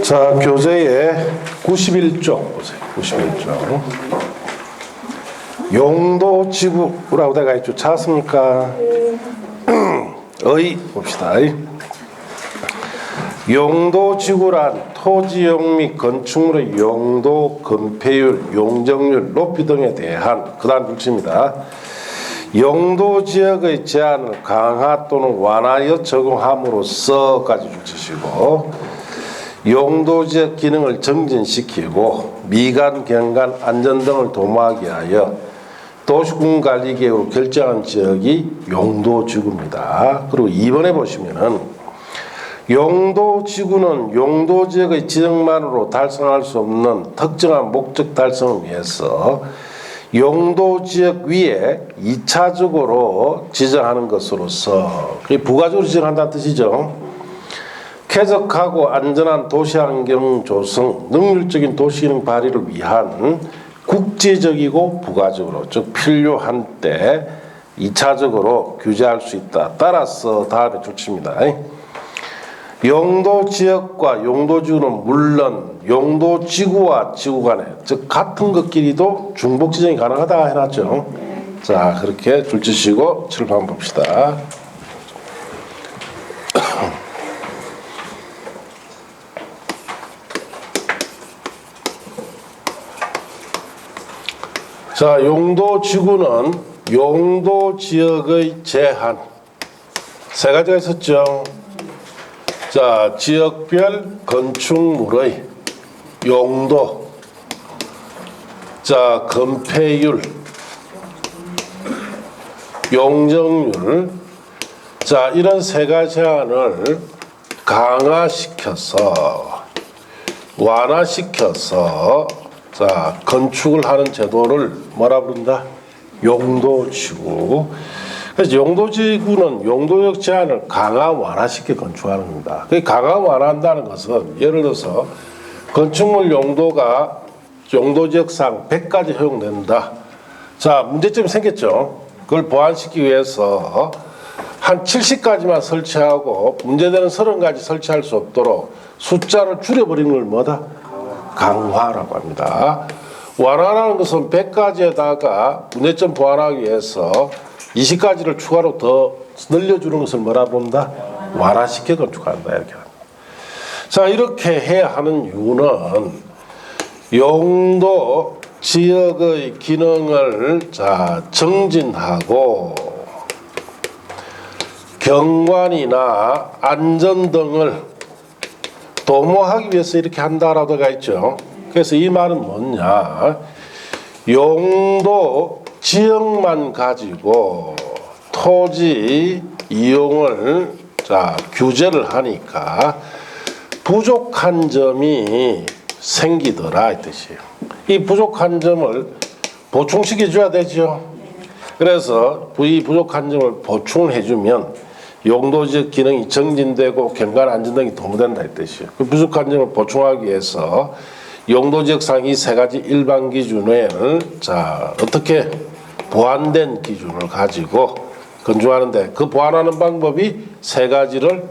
자, 교재의 91쪽 보세요. 91쪽. 용도지구라고 되어 있죠. 찾았습니까? 봅시다. 용도지구란 토지용 및 건축물의 용도, 건폐율, 용적률, 높이 등에 대한 그 다음 줄치입니다. 용도지역의 제한을 강화 또는 완화하여 적용함으로써까지 줄치시고, 용도지역 기능을 정진시키고 미관, 경관, 안전 등을 도모하게 하여 도시군관리계획으로 결정한 지역이 용도지구입니다. 그리고 2번에 보시면은 용도지구는 용도지역의 지정만으로 달성할 수 없는 특정한 목적 달성을 위해서 용도지역 위에 2차적으로 지정하는 것으로서, 부가적으로 지정한다는 뜻이죠. 쾌적하고 안전한 도시환경 조성, 능률적인 도시기능 발휘를 위한 국제적이고 부가적으로, 즉 필요한 때 2차적으로 규제할 수 있다. 따라서 다음에 줄칩니다. 용도지역과 용도지구는 물론 용도지구와 지구 간에, 즉 같은 것끼리도 중복지정이 가능하다 해놨죠. 자, 그렇게 줄치시고 칠판 봅시다. 자, 용도지구는 용도지역의 제한 세 가지가 있었죠. 자, 지역별 건축물의 용도, 자, 건폐율, 용적률, 자, 이런 세 가지 제한을 강화시켜서 완화시켜서 자, 건축을 하는 제도를 뭐라 부른다? 용도지구. 그래서 용도지구는 용도적 제한을 강화 완화시켜 건축하는 겁니다. 그 강화 완화한다는 것은 예를 들어서 건축물 용도가 용도지역상 100까지 허용된다. 자, 문제점이 생겼죠. 그걸 보완시키기 위해서 한 70까지만 설치하고 문제되는 30가지 설치할 수 없도록 숫자를 줄여버리는 걸 뭐다? 강화라고 합니다. 완화라는 것은 100가지에다가 문제점 보완하기 위해서 20가지를 추가로 더 늘려주는 것을 뭐라 본다? 완화시켜 건축한다. 이렇게 합니다. 자, 이렇게 해야 하는 이유는 용도 지역의 기능을 자, 정진하고 경관이나 안전 등을 도모하기 위해서 이렇게 한다라고 되어 있죠. 그래서 이 말은 뭐냐? 용도 지역만 가지고 토지 이용을 자, 규제를 하니까 부족한 점이 생기더라 이 뜻이에요. 이 부족한 점을 보충시켜 줘야 되죠. 그래서 이 부족한 점을 보충을 해주면 용도지역 기능이 정진되고 경관 안전 등이 도모된다 이 뜻이에요. 그 부족한 점을 보충하기 위해서 용도지역상 이 세 가지 일반 기준을 자, 어떻게 보완된 기준을 가지고 건축하는데, 그 보완하는 방법이 세 가지를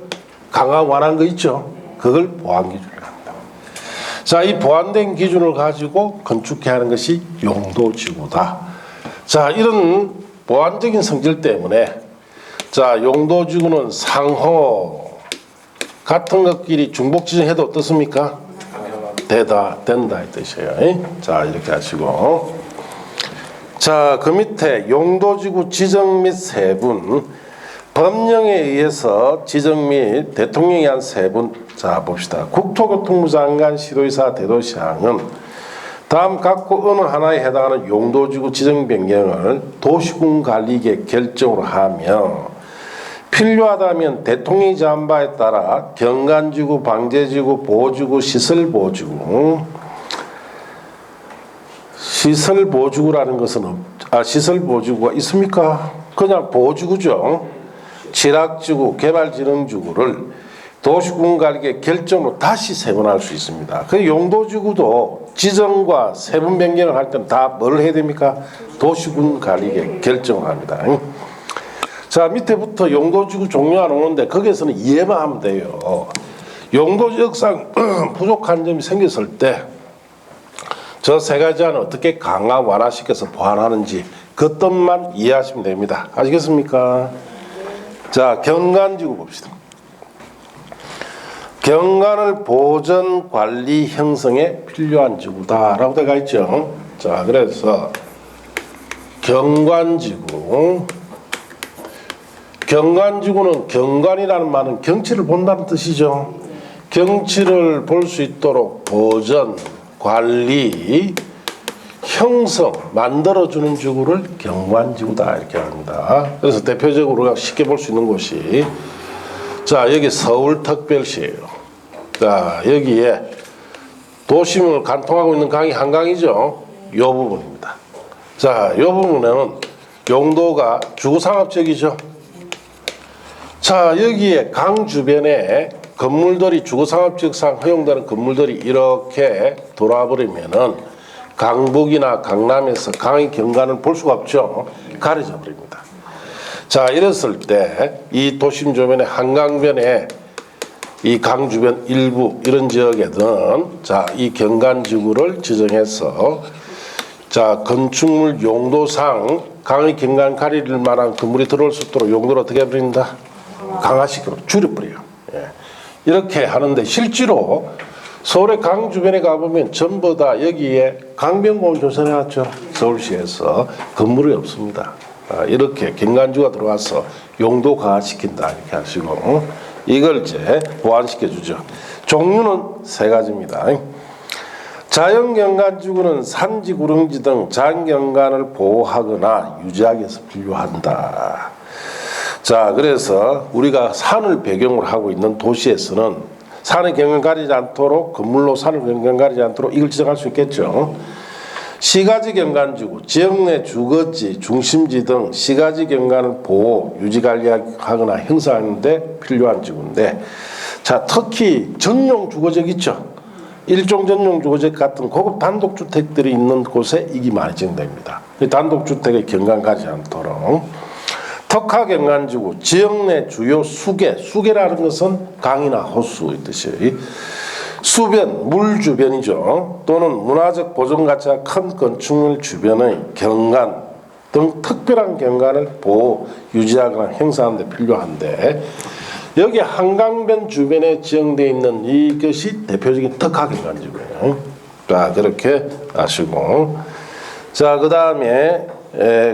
강화 완화한 거 있죠. 그걸 보완 기준이라고 합니다. 자, 이 보완된 기준을 가지고 건축해야 하는 것이 용도지구다. 자, 이런 보완적인 성질 때문에 자, 용도지구는 상호 같은 것끼리 중복 지정해도 어떻습니까? 된다 이 뜻이에요. 자, 이렇게 하시고, 자, 그 밑에 용도지구 지정 및 세분, 법령에 의해서 지정 및 대통령이 한 세분. 자, 봅시다. 국토교통부 장관, 시도의사, 대도시장은 다음 각국 어느 하나에 해당하는 용도지구 지정 변경을 도시군관리계획 결정으로 하며 필요하다면 대통령이 제한 바에 따라 경관지구, 방제지구, 보호지구, 시설보호지구. 시설보호지구라는 것은 시설보호지구가 있습니까? 그냥 보호지구죠. 취락지구, 개발진흥지구를 도시군관리계획 결정으로 다시 세분할 수 있습니다. 그 용도지구도 지정과 세분 변경을 할 때는 다 뭘 해야 됩니까? 도시군관리계획 결정을 합니다. 자, 밑에부터 용도지구 종류가 나오는데 거기에서는 이해만 하면 돼요. 용도지역상 부족한 점이 생겼을 때 저 세 가지 안을 어떻게 강화 완화시켜서 보완하는지 그 뜻만 이해하시면 됩니다. 아시겠습니까? 자, 경관지구 봅시다. 경관을 보전, 관리, 형성에 필요한 지구다라고 되어 있죠. 자, 그래서 경관지구. 경관지구는 경관이라는 말은 경치를 본다는 뜻이죠. 경치를 볼 수 있도록 보전, 관리, 형성, 만들어주는 지구를 경관지구다 이렇게 합니다. 그래서 대표적으로 우리가 쉽게 볼 수 있는 곳이 자, 여기 서울특별시예요. 자, 여기에 도심을 관통하고 있는 강이 한강이죠. 이 부분입니다. 자, 이 부분에는 용도가 주거상업지역이죠. 자, 여기에 강 주변에 건물들이 주거상업지역상 허용되는 건물들이 이렇게 돌아버리면은 강북이나 강남에서 강의 경관을 볼 수가 없죠. 가려져 버립니다. 자, 이랬을 때 이 도심 주변의 한강변에 이 강 주변 일부 이런 지역에는 자, 이 경관지구를 지정해서 자, 건축물 용도상 강의 경관 가릴 만한 건물이 들어올 수 있도록 용도를 어떻게 해버린다? 강화시켜 줄여버려요. 예. 이렇게 하는데 실제로 서울의 강 주변에 가보면 전부 다 여기에 강변공원 조성해놨죠. 서울시에서 건물이 없습니다. 이렇게 경관지구가 들어와서 용도 강화시킨다 이렇게 하시고 이걸 이제 보완시켜 주죠. 종류는 세 가지입니다. 자연경관지구는 산지, 구릉지 등 자연경관을 보호하거나 유지하기 위해서 필요한다. 자, 그래서 우리가 산을 배경으로 하고 있는 도시에서는 산의 경관 가리지 않도록 건물로 산을 경관 가리지 않도록 이걸 지정할 수 있겠죠. 시가지 경관지구, 지역 내 주거지, 중심지 등 시가지 경관을 보호, 유지 관리하거나 형성하는 데 필요한 지구인데 자, 특히 전용 주거지역 있죠. 일종 전용 주거지역 같은 고급 단독주택들이 있는 곳에 이게 많이 지정됩니다. 단독주택의 경관 가리지 않도록. 특화 경관지구, 지역 내 주요 수계, 수계라는 것은 강이나 호수의 뜻이 수변, 물 주변이죠. 또는 문화적 보존 가치가 큰 건축물 주변의 경관 등 특별한 경관을 보호, 유지하거나 형성하는 데 필요한데 여기 한강변 주변에 지정되어 있는 이것이 대표적인 특화 경관지구예요. 자, 그렇게 아시고 자, 그 다음에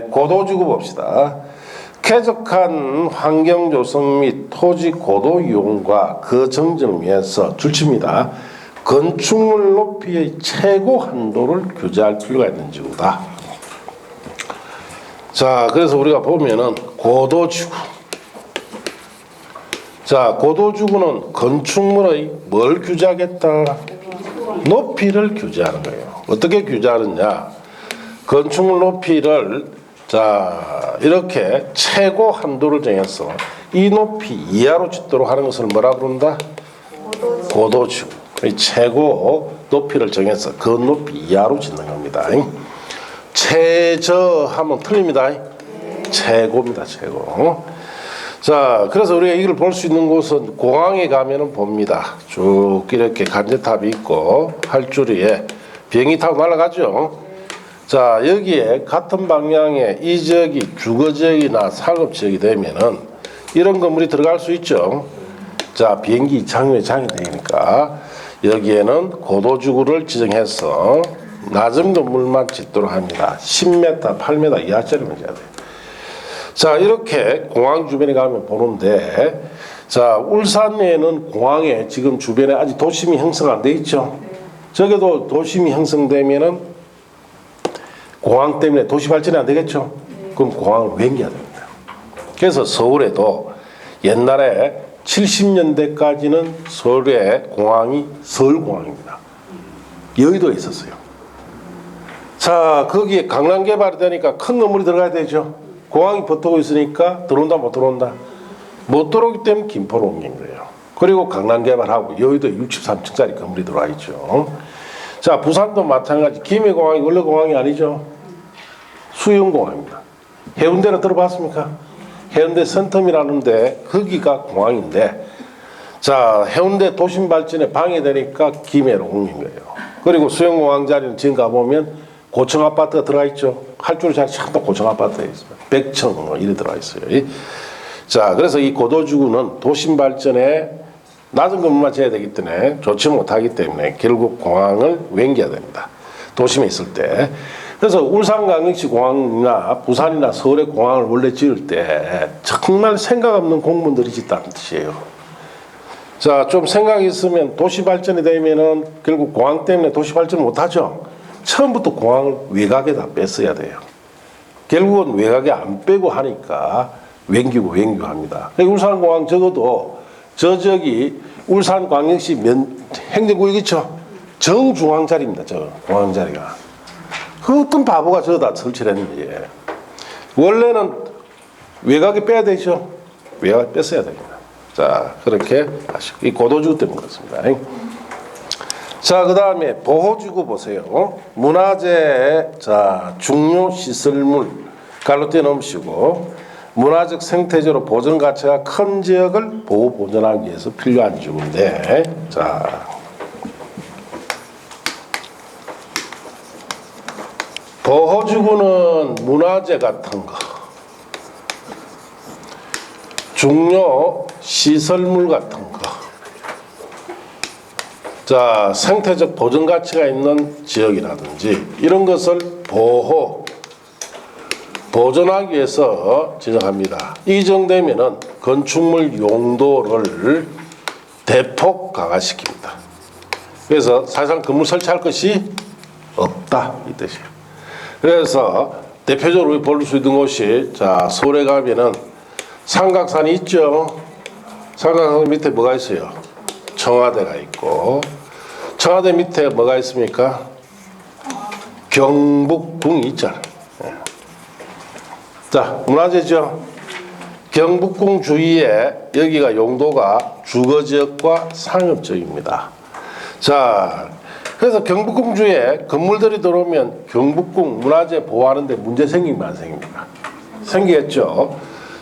고도지구 봅시다. 쾌적한 환경 조성 및 토지 고도 이용과 그 정정을 위해서 줄칩니다. 건축물 높이의 최고 한도를 규제할 필요가 있는 지구다. 자, 그래서 우리가 보면은 고도지구. 자, 고도지구는 건축물의 뭘 규제하겠다? 높이를 규제하는 거예요. 어떻게 규제하느냐? 건축물 높이를 자, 이렇게 최고 한도를 정해서 이 높이 이하로 짓도록 하는 것을 뭐라 부른다? 고도지구. 최고 높이를 정해서 그 높이 이하로 짓는 겁니다. 최저하면 틀립니다. 최고입니다. 최고. 자, 그래서 우리가 이걸 볼 수 있는 곳은 공항에 가면은 봅니다. 쭉 이렇게 간제탑이 있고 활주리에 비행기 타고 날아가죠. 자, 여기에 같은 방향의 이 지역이 주거지역이나 상업지역이 되면은 이런 건물이 들어갈 수 있죠. 자, 비행기 이착륙에 장애되니까 여기에는 고도지구를 지정해서 낮은 건물만 짓도록 합니다. 10m, 8m 이하짜리만 지어야 돼요. 자, 이렇게 공항 주변에 가면 보는데 자, 울산에는 공항에 지금 주변에 아직 도심이 형성 안 돼 있죠. 저게도 도심이 형성되면은 공항 때문에 도시 발전이 안 되겠죠. 그럼 공항을 옮겨야 됩니다. 그래서 서울에도 옛날에 70년대까지는 서울의 공항이 서울공항입니다. 여의도에 있었어요. 자, 거기에 강남 개발이 되니까 큰 건물이 들어가야 되죠. 공항이 버티고 있으니까 들어온다 못 들어온다. 못 들어오기 때문에 김포로 옮긴 거예요. 그리고 강남 개발하고 여의도에 63층짜리 건물이 들어와 있죠. 자, 부산도 마찬가지. 김해공항이 원래 공항이 아니죠. 수영공항입니다. 해운대는 들어봤습니까? 해운대 센텀이라는데 거기가 공항인데, 자, 해운대 도심 발전에 방해되니까 김해로 옮긴 거예요. 그리고 수영공항 자리는 지금 가보면 고층 아파트가 들어가 있죠. 활주로 자리 전부 고층 아파트에 있어요. 100층 이래 들어가 있어요. 자, 그래서 이 고도지구는 도심 발전에 낮은 건물만 지어야 되기 때문에 좋지 못하기 때문에 결국 공항을 옮겨야 됩니다. 도심에 있을 때. 그래서 울산광역시 공항이나 부산이나 서울의 공항을 원래 지을 때 정말 생각 없는 공무원들이 짓다는 뜻이에요. 자, 좀 생각이 있으면 도시 발전이 되면은 결국 공항 때문에 도시 발전 못하죠. 처음부터 공항을 외곽에다 뺐어야 돼요. 결국은 외곽에 안 빼고 하니까 wen기고 합니다. 울산공항 적어도 저기 울산광역시 행정구역 있죠. 정중앙 자리입니다. 저 공항 자리가. 그 어떤 바보가 저다 설치를 했는지. 원래는 외곽에 빼야 되죠. 외곽에 뺐어야 됩니다. 자, 그렇게 하시고, 이 고도지구 때문에 그렇습니다. 자, 그 다음에 보호지구 보세요. 문화재, 자, 중요시설물 갈로 떼 넣으시고, 문화적 생태적으로 보존 가치가 큰 지역을 보호 보존하기 위해서 필요한 지구인데, 자, 보호지구는 문화재 같은 거, 중요 시설물 같은 거, 자, 생태적 보존 가치가 있는 지역이라든지 이런 것을 보존하기 위해서 지정합니다. 이 정도면은 건축물 용도를 대폭 강화시킵니다. 그래서 사실상 건물 설치할 것이 없다 이 뜻이에요. 그래서 대표적으로 볼 수 있는 곳이, 자, 서울에 가면은 삼각산이 있죠. 삼각산 밑에 뭐가 있어요? 청와대가 있고, 청와대 밑에 뭐가 있습니까? 경복궁이 있잖아요. 자, 문화재죠. 경복궁 주위에 여기가 용도가 주거지역과 상업지역입니다. 자, 그래서 경복궁 주위에 건물들이 들어오면 경복궁 문화재 보호하는데 문제 생기면 안 생깁니까? 생기겠죠.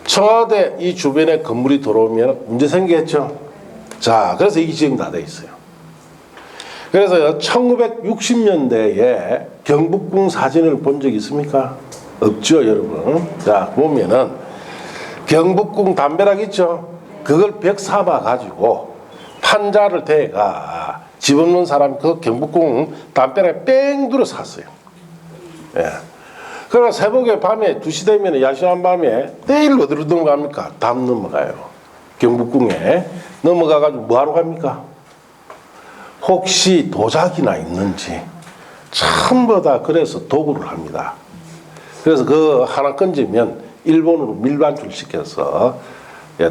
청와대 이 주변에 건물이 들어오면 문제 생기겠죠. 자, 그래서 이 지금 다 돼 있어요. 그래서 1960년대에 경복궁 사진을 본 적 있습니까? 없죠, 여러분. 자, 보면은 경복궁 담벼락 있죠. 그걸 벽 삼아 가지고 판자를 대가 집 없는 사람이 그 경복궁 담벼락에 뺑 들어 샀어요. 예. 그러나 새벽에 밤에 2시 되면 야심한 밤에 내일 어디로 넘어갑니까? 담 넘어가요. 경복궁에 넘어가가지고 뭐하러 갑니까? 혹시 도자기나 있는지 전부 다 그래서 도구를 합니다. 그래서 그 하나 건지면 일본으로 밀반출 시켜서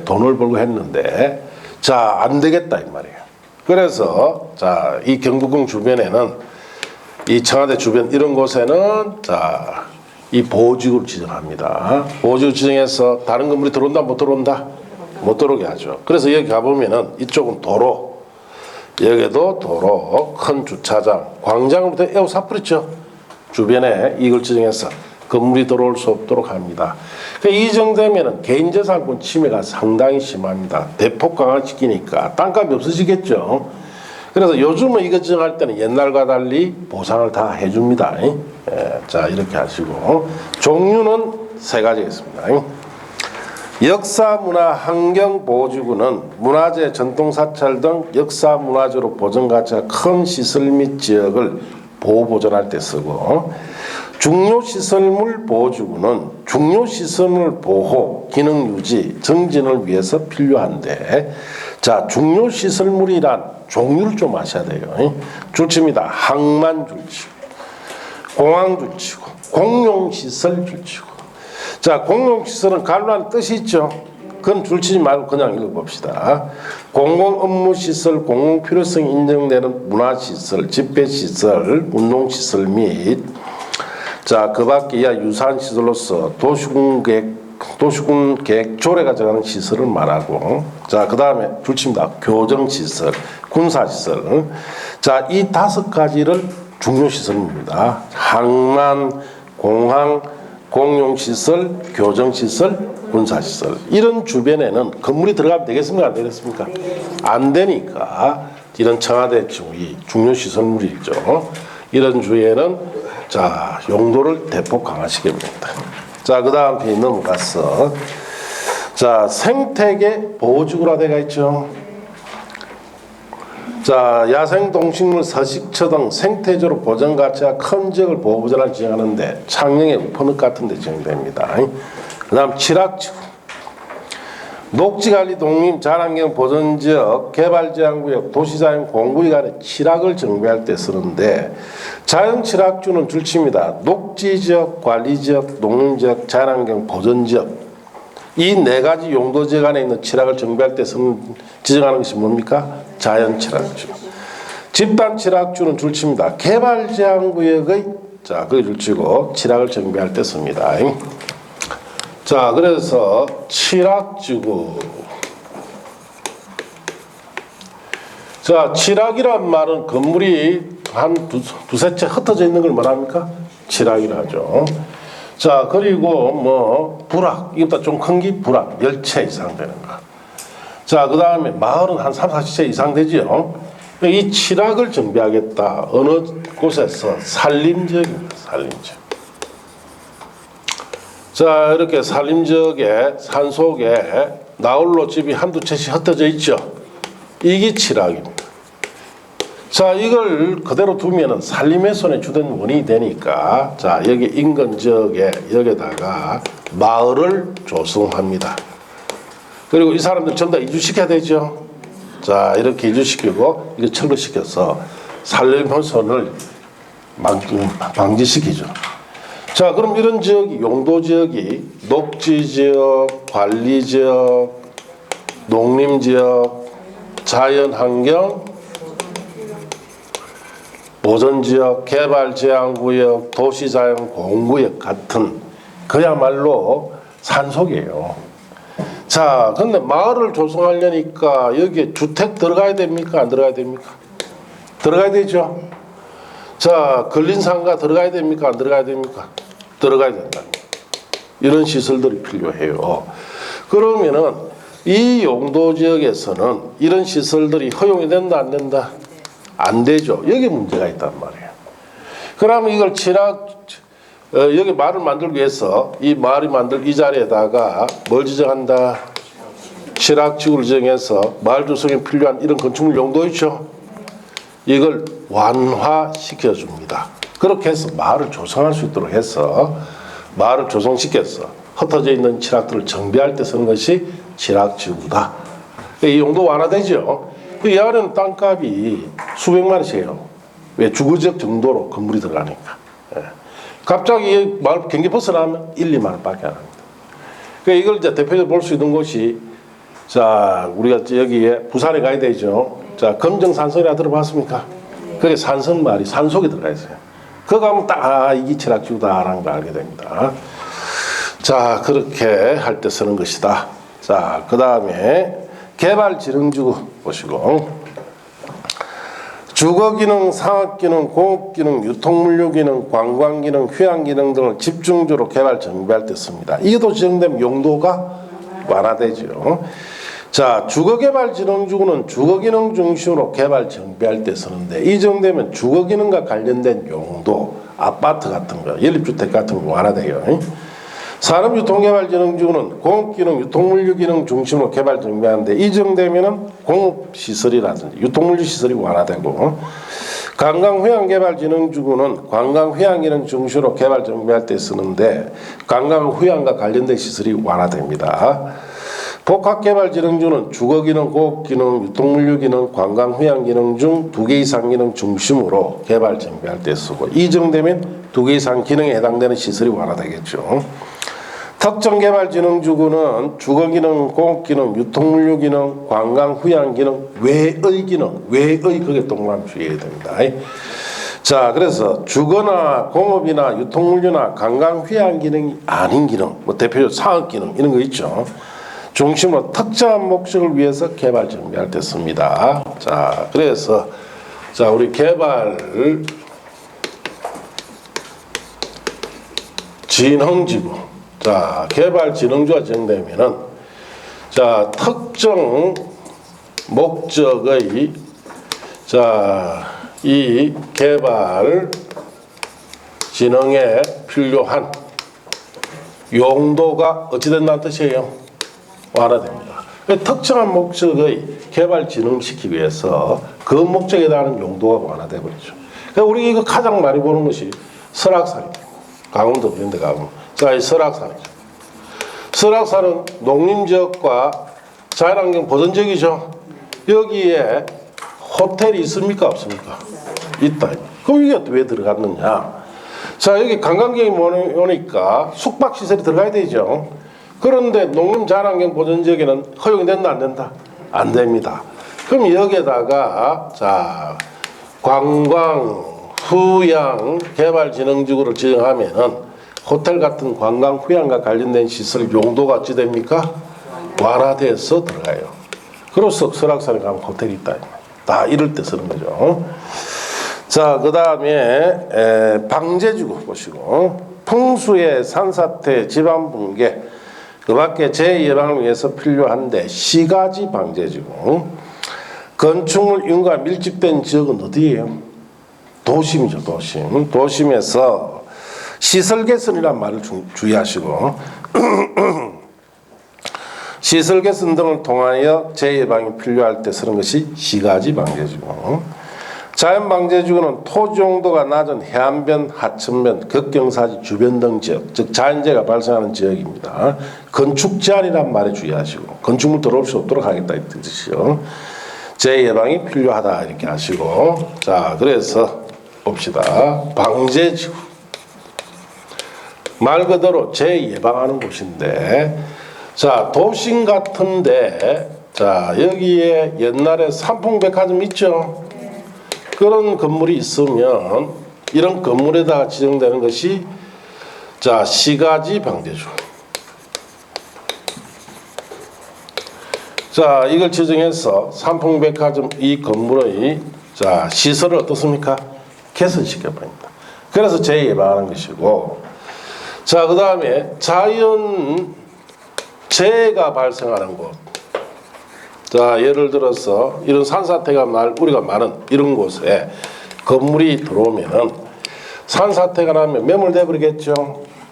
돈을 벌고 했는데, 자, 안 되겠다 이 말이에요. 그래서 자, 이 경복궁 주변에는, 이 청와대 주변 이런 곳에는, 자, 이 보호지구를 지정합니다. 보호지구 지정해서 다른 건물이 들어온다 못 들어온다? 못 들어오게 하죠. 그래서 여기 가보면은 이쪽은 도로, 여기도 도로, 큰 주차장, 광장으로부터 에워싸 뿌렸죠. 주변에 이걸 지정해서 건물이 들어올 수 없도록 합니다. 이 정도면은 개인재산권 침해가 상당히 심합니다. 대폭 강화시키니까 땅값이 없어지겠죠. 그래서 요즘은 이거 지정할 때는 옛날과 달리 보상을 다 해줍니다. 예, 자, 이렇게 하시고, 종류는 3가지가 있습니다. 역사문화환경보호지구는 문화재, 전통사찰 등 역사문화재로 보존가치가 큰 시설 및 지역을 보호보존할 때 쓰고, 중요시설물 보호지구는 중요시설물 보호, 기능유지, 정진을 위해서 필요한데, 자, 중요시설물이란 종류를 좀 아셔야 돼요. 줄칩니다. 항만줄치고, 공항줄치고, 공용시설 줄치고. 자, 공용시설은 갈로하는 뜻이 있죠. 그건 줄치지 말고 그냥 읽어봅시다. 공공업무시설, 공공필요성이 인정되는 문화시설, 집회시설, 운동시설 및, 자, 그 밖에 이하 유사한시설로서 도시군 계획 조례가 정하는 시설을 말하고, 자, 그 다음에 줄칩니다. 교정시설, 군사시설. 자, 이 5가지를 중요시설입니다. 항만, 공항, 공용시설, 교정시설, 군사시설 이런 주변에는 건물이 들어가면 되겠습니까? 안 되겠습니까? 안 되니까 이런 청와대 중요시설물이죠. 이런 주에는 자 용도를 대폭 강화시킵니다. 자 그 다음 페이지 넘어가서 자 생태계 보호지구라 되어 있죠. 자 야생동식물 서식처 등 생태적으로 보전 가치가 큰 지역을 보호구조를 지정하는데 창녕의 우퍼늪 같은 데 지정됩니다. 그 다음 칠학지구 녹지관리 독립 자연환경 보전지역 개발제한구역 도시자연 공구역 간에 칠학을 정비할 때 쓰는데 자연칠학주는 줄칩니다. 녹지지역, 관리지역, 농림지역, 자연환경 보전지역 이 네 가지 용도지역 안에 있는 칠학을 정비할 때 지정하는 것이 뭡니까? 자연칠학주. 집단칠학주는 줄칩니다. 개발제한구역의 자 그게 줄치고 칠학을 정비할 때 씁니다. 자 그래서 칠학지구 자 칠학이란 말은 건물이 한 두세 채 흩어져 있는 걸 말합니까? 칠학이라 하죠. 자 그리고 뭐 부락 이것보다 좀 큰 게 부락 10채 이상 되는 거. 자 그 다음에 마을은 한 3, 40채 이상 되지요. 이 칠학을 정비하겠다 어느 곳에서 산림지역입니다. 산림지역. 자 이렇게 산림지역에 산속에 나홀로 집이 한두 채씩 흩어져 있죠. 이게 칠학입니다. 자 이걸 그대로 두면은 산림훼손의 주된 원인이 되니까 자 여기 인근 지역에 여기다가 마을을 조성합니다. 그리고 이 사람들 전부 다 이주시켜야 되죠. 자 이렇게 이주시키고 이거 철거시켜서 산림훼손을 방지시키죠. 자 그럼 이런 지역이 용도지역이 녹지지역, 관리지역, 농림지역, 자연환경, 보전지역, 개발제한구역, 도시자연공구역 같은 그야말로 산속이에요. 자 근데 마을을 조성하려니까 여기에 주택 들어가야 됩니까? 안 들어가야 됩니까? 들어가야 되죠. 자 근린상가 들어가야 됩니까? 안 들어가야 됩니까? 들어가야 된다. 이런 시설들이 필요해요. 그러면은 이 용도지역에서는 이런 시설들이 허용이 된다 안 된다? 안 되죠. 여기 문제가 있단 말이에요. 그러면 이걸 여기 마을을 만들기 위해서 이 마을이 만들 이 자리에다가 뭘 지정한다? 칠학지구를 지정해서 마을 조성에 필요한 이런 건축물 용도 있죠. 이걸 완화시켜 줍니다. 그렇게 해서 마을을 조성할 수 있도록 해서 마을을 조성시켜서 흩어져 있는 칠학들을 정비할 때 쓰는 것이 칠학지구다. 이 용도 완화되죠. 이 안에는 땅값이 수백만 원씩이에요. 왜? 주거지역 정도로 건물이 들어가니까. 갑자기 마을 경계 벗어나면 1, 2만 원밖에 안 합니다. 그러니까 이걸 이제 대표적으로 볼 수 있는 곳이 자 우리가 여기에 부산에 가야 되죠. 자 금정산성이라 들어봤습니까? 그게 산성마을이 산속에 들어가 있어요. 그거 가면 딱 이게 칠학지구다라는 걸 알게 됩니다. 자 그렇게 할 때 쓰는 것이다. 자 그 다음에 개발지능지구 보시고 주거기능, 상업기능, 공업기능, 유통물류기능, 관광기능, 휴양기능 등을 집중적으로 개발 정비할 때 씁니다. 이것도 지정되면 용도가 완화되죠. 자, 주거개발지능지구는 주거기능 중심으로 개발 정비할 때 쓰는데 이 정도면 주거기능과 관련된 용도, 아파트 같은 거, 연립주택 같은 거 완화돼요. 산업유통개발지능지구는 공업기능, 유통물류기능 중심으로 개발 정비하는데 이 정도면은 공업시설이라든지 유통물류시설이 완화되고 관광휴양개발지능지구는 관광휴양기능 중심으로 개발 정비할 때 쓰는데 관광휴양과 관련된 시설이 완화됩니다. 복합개발지능지구는 주거기능, 공업기능, 유통물류기능, 관광휴양기능 중 2개 이상 기능 중심으로 개발 정비할 때 쓰고 이 정도면 2개 이상 기능에 해당되는 시설이 완화되겠죠. 특정개발지능지구는 주거기능, 공업기능, 유통물류기능, 관광휴양기능, 외의 기능, 외의 그게 동그라미 주의해야 됩니다. 자, 그래서 주거나 공업이나 유통물류나 관광휴양기능이 아닌 기능, 뭐 대표적으로 상업기능 이런 거 있죠. 중심으로 특정한 목적을 위해서 개발 정비할 때 씁니다. 자, 그래서 자 우리 개발 진흥지구 자, 개발진흥주가 지정되면은 자, 특정 목적의 자, 이 개발 진흥에 필요한 용도가 어찌 된다는 뜻이에요? 완화됩니다. 특정한 목적의 개발 진흥시키기 위해서 그 목적에 달하는 용도가 완화돼 버리죠. 그러니까 우리 이거 가장 많이 보는 것이 설악산입니다. 강원도 이런 데 가면 자, 이 설악산이죠. 설악산은 농림지역과 자연환경 보전지역이죠. 여기에 호텔이 있습니까? 없습니까? 있다. 그럼 이게 왜 들어갔느냐? 자, 여기 관광객이 오니까 숙박시설이 들어가야 되죠. 그런데 농림자연환경보전지역에는 허용이 된다, 안 된다? 안 됩니다. 그럼 여기에다가 자, 관광, 휴양, 개발진흥지구를 지정하면은 호텔 같은 관광, 휴양과 관련된 시설 용도가 어찌 됩니까? 완화돼서 들어가요. 그래서 설악산에 가면 호텔이 있다. 다 이럴 때 쓰는 거죠. 자, 그 다음에 방제지구 보시고 풍수의 산사태, 지방붕괴 그 밖에 재해 예방을 위해서 필요한데 시가지 방제지구. 건축물 인구가 밀집된 지역은 어디예요? 도심이죠. 도심. 도심에서 시설 개선이란 말을 주의하시고 시설 개선 등을 통하여 재해 예방이 필요할 때 쓰는 것이 시가지 방제지구. 자연 방제지구는 토지 용도가 낮은 해안변, 하천변, 극경사지 주변 등 지역, 즉 자연재해가 발생하는 지역입니다. 건축 제한이란 말에 주의하시고 건축물 들어올 수 없도록 하겠다 이 뜻이요. 재해 예방이 필요하다 이렇게 하시고 자, 그래서 봅시다. 방제지구 말 그대로 재해 예방하는 곳인데 자, 도심 같은데 자, 여기에 옛날에 삼풍백화점 있죠. 그런 건물이 있으면 이런 건물에다가 지정되는 것이 자, 시가지 방제지구. 자, 이걸 지정해서 삼풍백화점 이 건물의 자, 시설을 어떻습니까? 개선시켜 버립니다. 그래서 재해 예방하는 것이고 자, 그 다음에 자연 재해가 발생하는 곳. 자, 예를 들어서 이런 산사태가 우리가 많은 이런 곳에 건물이 들어오면은 산사태가 나면 매몰돼 버리겠죠.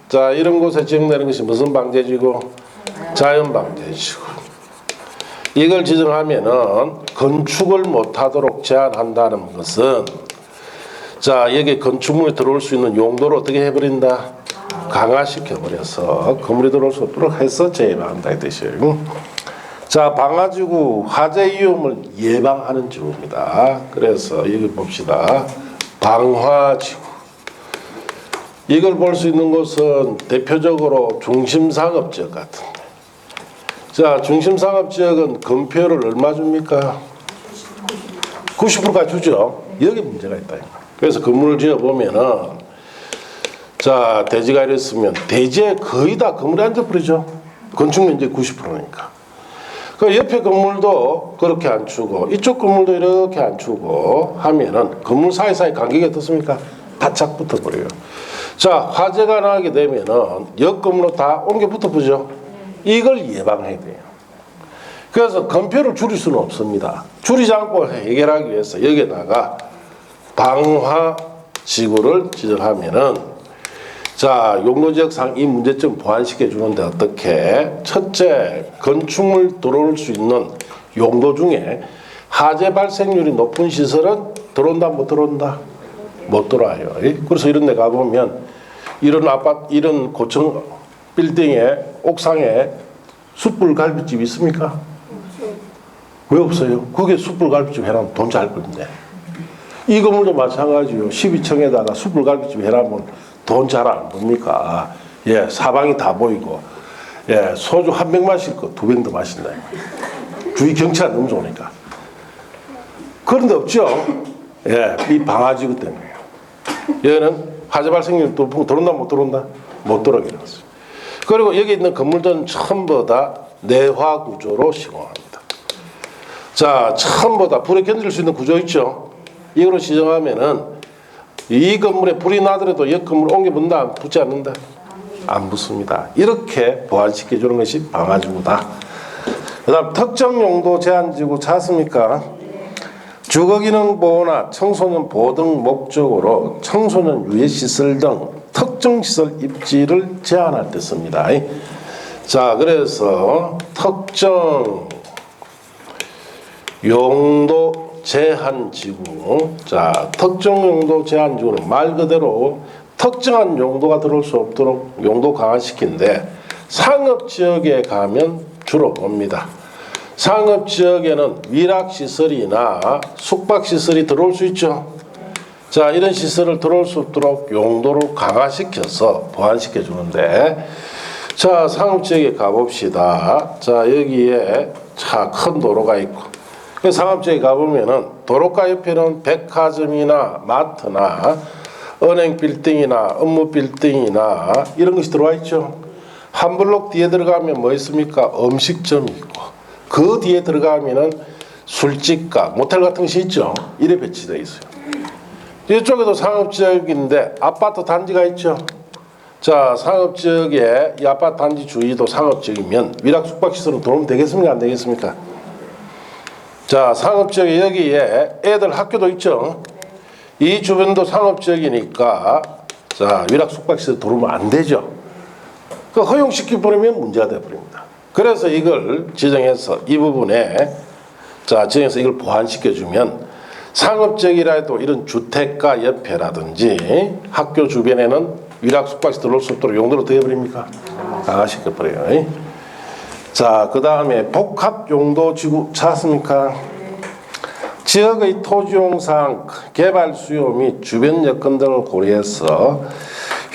자, 이런 곳에 지정되는 것이 무슨 방제지구? 자연 방제지구. 이걸 지정하면은 건축을 못하도록 제한한다는 것은 자, 여기 건축물이 들어올 수 있는 용도를 어떻게 해버린다? 강화시켜 버려서 건물이 들어올 수 없도록 해서 재해방한다 이 뜻이에요. 자, 방화지구 화재 위험을 예방하는 지구입니다. 그래서 이걸 봅시다. 방화지구. 이걸 볼 수 있는 곳은 대표적으로 중심상업지역 같은데. 자, 중심상업지역은 건폐율을 얼마 줍니까? 90%까지 주죠. 여기 문제가 있다. 그래서 건물을 지어보면은 자, 대지가 이랬으면 대지에 거의 다 건물이 앉아버리죠. 건축면적 90%니까. 그 옆에 건물도 그렇게 안 주고 이쪽 건물도 이렇게 안 주고 하면은 건물 사이사이 간격이 어떻습니까? 바짝 붙어버려요. 자, 화재가 나게 되면은 옆 건물로 다 옮겨 붙어보죠. 이걸 예방해야 돼요. 그래서 건폐율을 줄일 수는 없습니다. 줄이지 않고 해결하기 위해서 여기다가 방화지구를 지정하면은 자, 용도지역상 이 문제점 보완시켜 주는데 어떻게? 첫째, 건축물 들어올 수 있는 용도 중에 화재 발생률이 높은 시설은 들어온다, 못 들어온다? 못 들어와요. 그래서 이런 데 가보면 이런 아파트, 이런 고층 빌딩의 옥상에 숯불 갈비집이 있습니까? 왜 없어요? 그게 숯불 갈비집 해놓으면 돈 잘 벌는데. 이 건물도 마찬가지요. 12층에다가 숯불 갈비집 해놓으면 돈 잘 안 봅니까? 예, 사방이 다 보이고, 예, 소주 한 병 마실 거 두 병 더 마신다. 주위 경치가 너무 좋으니까. 그런데 없죠? 예, 이 방화지구 때문에요. 여기는 화재 발생률 높은 들어온다, 못 들어온다? 못 들어오게 되었어요. 그리고 여기 있는 건물들은 전부 다 내화 구조로 시공합니다. 자, 전부 다 불에 견딜 수 있는 구조 있죠? 이거로 지정하면은 이 건물에 불이 나더라도 옆 건물 옮겨본다, 붙지 않는다? 안 붙습니다. 이렇게 보완시켜주는 것이 방화지구다. 그 다음 특정 용도 제한지구 찾습니까? 주거기능 보호나 청소년 보호 등 목적으로 청소년 유해시설 등 특정 시설 입지를 제한할 때 씁니다. 자, 그래서 특정 용도 제한지구. 자, 특정 용도 제한지구는 말 그대로 특정한 용도가 들어올 수 없도록 용도 강화시킨데 상업지역에 가면 주로 옵니다. 상업지역에는 위락시설이나 숙박시설이 들어올 수 있죠. 자, 이런 시설을 들어올 수 없도록 용도를 강화시켜서 보완시켜 주는데, 자, 상업지역에 가봅시다. 자, 여기에 큰 도로가 있고, 상업지역에 가보면은 도로가 옆에는 백화점이나 마트나 은행 빌딩이나 업무 빌딩이나 이런 것이 들어와 있죠. 한 블록 뒤에 들어가면 뭐 있습니까? 음식점이 있고, 그 뒤에 들어가면은 술집가, 모텔 같은 것이 있죠. 이래 배치되어 있어요. 이쪽에도 상업지역인데 아파트 단지가 있죠. 자, 상업지역에 이 아파트 단지 주위도 상업지역이면 위락 숙박시설은 들어오면 되겠습니까? 안 되겠습니까? 자, 상업지역에 여기에 애들 학교도 있죠. 이 주변도 상업지역이니까 자, 위락 숙박시설 들어오면 안 되죠. 그 허용시켜버리면 문제가 되어버립니다. 그래서 이걸 지정해서 이 부분에 자, 지정해서 이걸 보완시켜주면 상업지역이라 해도 이런 주택가 옆에라든지 학교 주변에는 위락 숙박시설 들어올 수 없도록 용도로 되어버립니까? 강화시켜버려요. 자, 그 다음에 복합용도지구 찾았습니까? 지역의 토지용상, 개발 수요 및 주변 여건 등을 고려해서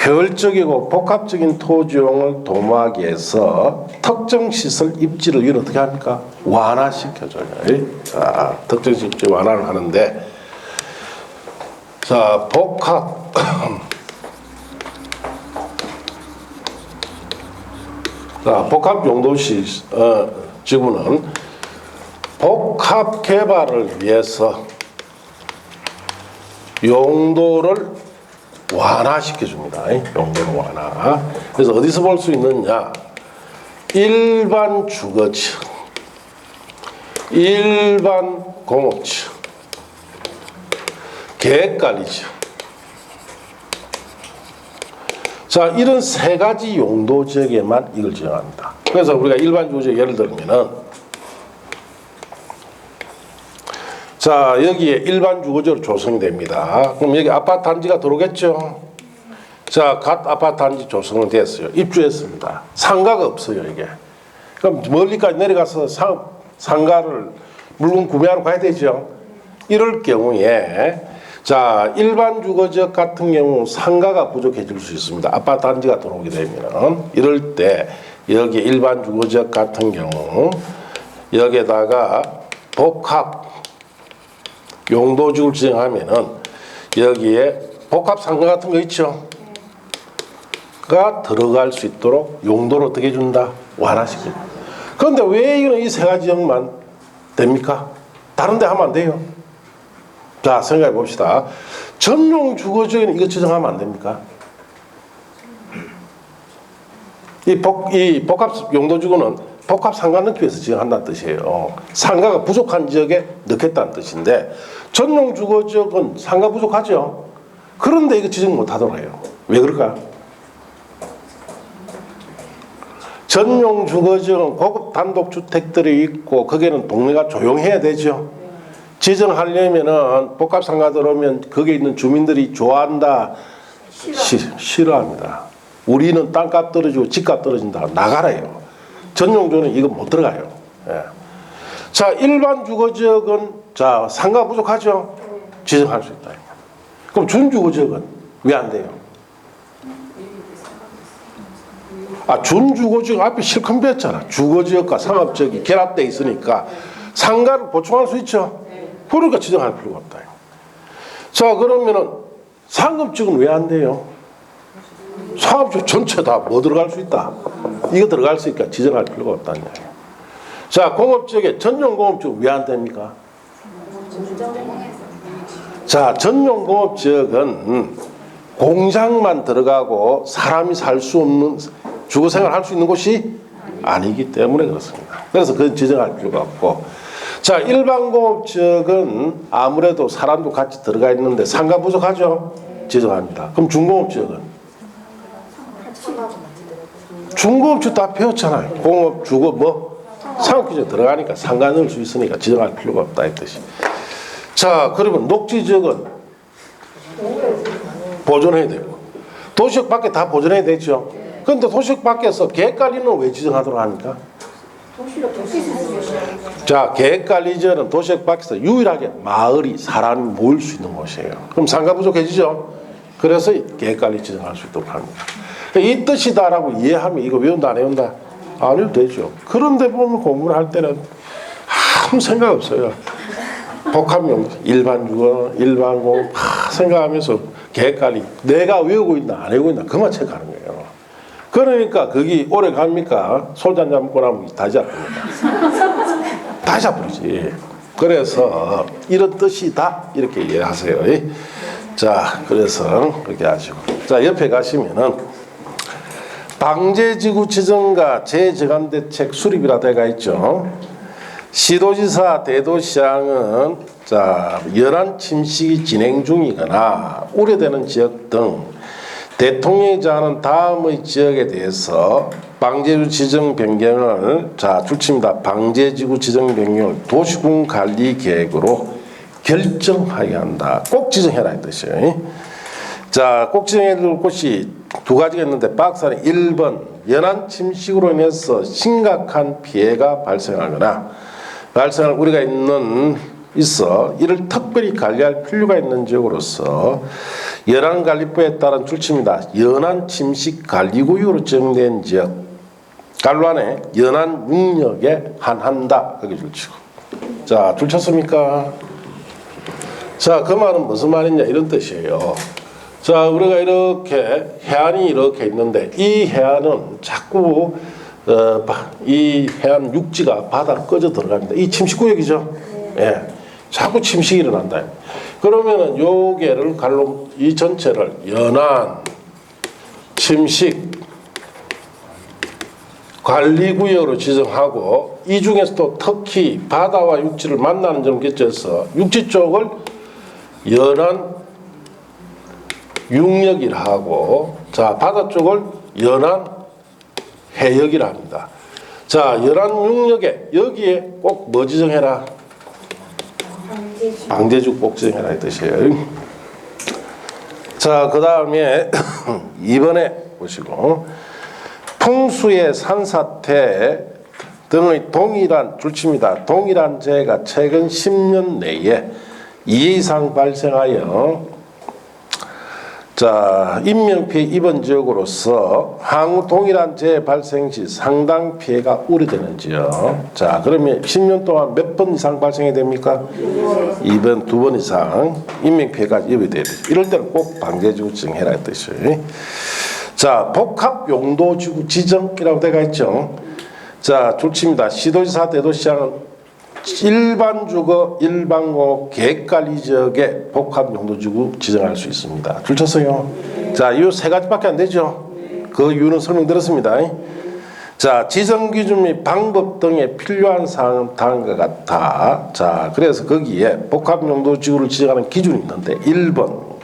효율적이고 복합적인 토지용을 도모하기 위해서 특정 시설 입지를 이걸 어떻게 합니까? 완화시켜줘요. 자, 특정 시설 입지 완화를 하는데, 자, 복합 용도시 지구는 복합 개발을 위해서 용도를 완화시켜 줍니다. 용도를 완화. 그래서 어디서 볼 수 있느냐? 일반 주거지역, 일반 공업지역, 계획관리지역. 자, 이런 세 가지 용도 지역에만 이걸 지정합니다. 그래서 우리가 일반 주거지역 예를 들면은, 자, 여기에 일반 주거지역으로 조성이 됩니다. 그럼 여기 아파트 단지가 들어오겠죠? 자, 갓 아파트 단지 조성은 됐어요. 입주했습니다. 상가가 없어요, 이게. 그럼 멀리까지 내려가서 상가를 물건 구매하러 가야 되죠? 이럴 경우에, 자, 일반 주거지역 같은 경우 상가가 부족해질 수 있습니다. 아파트 단지가 들어오게 되면. 이럴 때, 여기 일반 주거지역 같은 경우, 여기에다가 복합 용도지구를 지정하면은 여기에 복합 상가 같은 거 있죠? 가 들어갈 수 있도록 용도를 어떻게 준다? 완화시켜. 그런데 왜 이거는 이 세 가지 지역만 됩니까? 다른 데 하면 안 돼요. 자, 생각해 봅시다. 전용 주거지역에는 이거 지정하면 안 됩니까? 이 복합 용도지구는 복합 상가 넣기 위해서 지정한다는 뜻이에요. 상가가 부족한 지역에 넣겠다는 뜻인데, 전용 주거지역은 상가 부족하죠. 그런데 이거 지정 못하도록 해요. 왜 그럴까? 전용 주거지역은 고급 단독주택들이 있고 거기에는 동네가 조용해야 되죠. 지정하려면은 복합 상가 들어오면 거기에 있는 주민들이 좋아한다, 싫어합니다. 우리는 땅값 떨어지고 집값 떨어진다, 나가래요. 전용주는 이거 못 들어가요. 예. 자, 일반 주거지역은 자, 상가 부족하죠? 지정할 수 있다. 그럼 준주거지역은 왜 안 돼요? 준주거지역 앞에 실컷 배웠잖아. 주거지역과 상업지역이 결합되어 있으니까 상가를 보충할 수 있죠. 그러니까 지정할 필요가 없다. 자, 그러면은 상업지역은 왜 안 돼요? 상업지역 전체 다 뭐 들어갈 수 있다? 이거 들어갈 수 있으니까 지정할 필요가 없다는 얘기예요. 자, 공업지역에 전용 공업지역 왜 안 됩니까? 자, 전용 공업지역은 공장만 들어가고 사람이 살 수 없는 주거 생활할 수 있는 곳이 아니기 때문에 그렇습니다. 그래서 그건 지정할 필요가 없고, 자, 일반 공업 지역은 아무래도 사람도 같이 들어가 있는데 상가 부족하죠? 지정합니다. 그럼 중공업 지역은? 중공업 지역 다 배웠잖아요. 공업, 주거, 뭐 상업규제 들어가니까 상가 넣을 수 있으니까 지정할 필요가 없다 이 뜻이. 자, 그러면 녹지 지역은 보존해야 되고, 도시역 밖에 다 보존해야 되죠. 그런데 도시역 밖에서 계획관리는 왜 지정하도록 합니까? 자, 계획관리지역은 도시역 밖에서 유일하게 마을이 사람이 모일 수 있는 곳이에요. 그럼 상가 부족해지죠. 그래서 계획관리 지정할 수 있도록 합니다. 이 뜻이다라고 이해하면 이거 외운다 안 외운다? 안 해도 되죠. 그런데 보면 공부를 할 때는 아무 생각 없어요. 복합용, 일반 주거, 일반 공업 생각하면서 계획관리 내가 외우고 있나 안 외우고 있나 그만 체크하는 거예요. 그러니까 거기 오래 갑니까? 솔잔 잡고 나면 다 잡힙니다. 다 잡히지. 그래서 이런 뜻이다 이렇게 이해하세요. 자, 그래서 그렇게 하시고, 자, 옆에 가시면은 방제지구 지정과 재정안대책 수립이라 되어 있죠. 시도지사, 대도시장은 자, 연안 침식이 진행 중이거나 우려되는 지역 등 대통령이 정하는 다음의 지역에 대해서 방제지구 지정 변경을 자, 줄칩니다. 방제지구 지정 변경을 도시군 관리 계획으로 결정하여야 한다. 꼭 지정해라 이 뜻이에요. 자, 꼭 지정해야 될 곳이 두 가지가 있는데 박사는 1번 연안 침식으로 인해서 심각한 피해가 발생하거나 발생할 우려가 있어 이를 특별히 관리할 필요가 있는 지역으로서 연안관리법에 따른 줄칩니다. 연안 침식 관리구역으로 지정된 지역 관로안에 연안 육역에 한한다. 그게 줄치고. 자, 줄쳤습니까? 자, 그 말은 무슨 말이냐 이런 뜻이에요. 자, 우리가 이렇게 해안이 이렇게 있는데 이 해안은 자꾸 이 해안 육지가 바다로 꺼져 들어갑니다. 이 침식구역이죠. 예, 자꾸 침식이 일어난다. 그러면은 요게를 갈로 이 전체를 연안 침식 관리구역으로 지정하고 이 중에서도 특히 바다와 육지를 만나는 점을 기점해서 육지 쪽을 연안 육역이라 하고, 자, 바다 쪽을 연안 해역이라 합니다. 자, 연안 육역에 여기에 꼭 뭐 지정해라? 방제지구 꼭 지정해라 이 뜻이에요. 자, 그 다음에 이번에 보시고 풍수의 산사태 등의 동일한 줄칩니다. 동일한 재해가 최근 10년 내에 2 이상 발생하여 자, 인명피해 입은 지역으로서 향후 동일한 재해 발생 시 상당 피해가 우려되는 지역. 자, 그러면 10년 동안 몇 번 이상 발생이 됩니까? 2번, 2번 이상 인명피해가 입어야 돼요. 이럴 때는 꼭 방제지구 지정해라 이 뜻이에요. 자, 복합용도지구 지정이라고 되어 있죠. 자, 줄칩니다. 시도지사, 대도시장은 일반 주거, 일반 공업 계획관리 지역에 복합 용도지구 지정할 수 있습니다. 줄쳤어요. 자, 이 세 가지밖에 안 되죠. 그 이유는 설명드렸습니다. 자, 지정 기준 및 방법 등에 필요한 사항은 다음과 같아. 자, 그래서 거기에 복합 용도지구를 지정하는 기준이 있는데 1번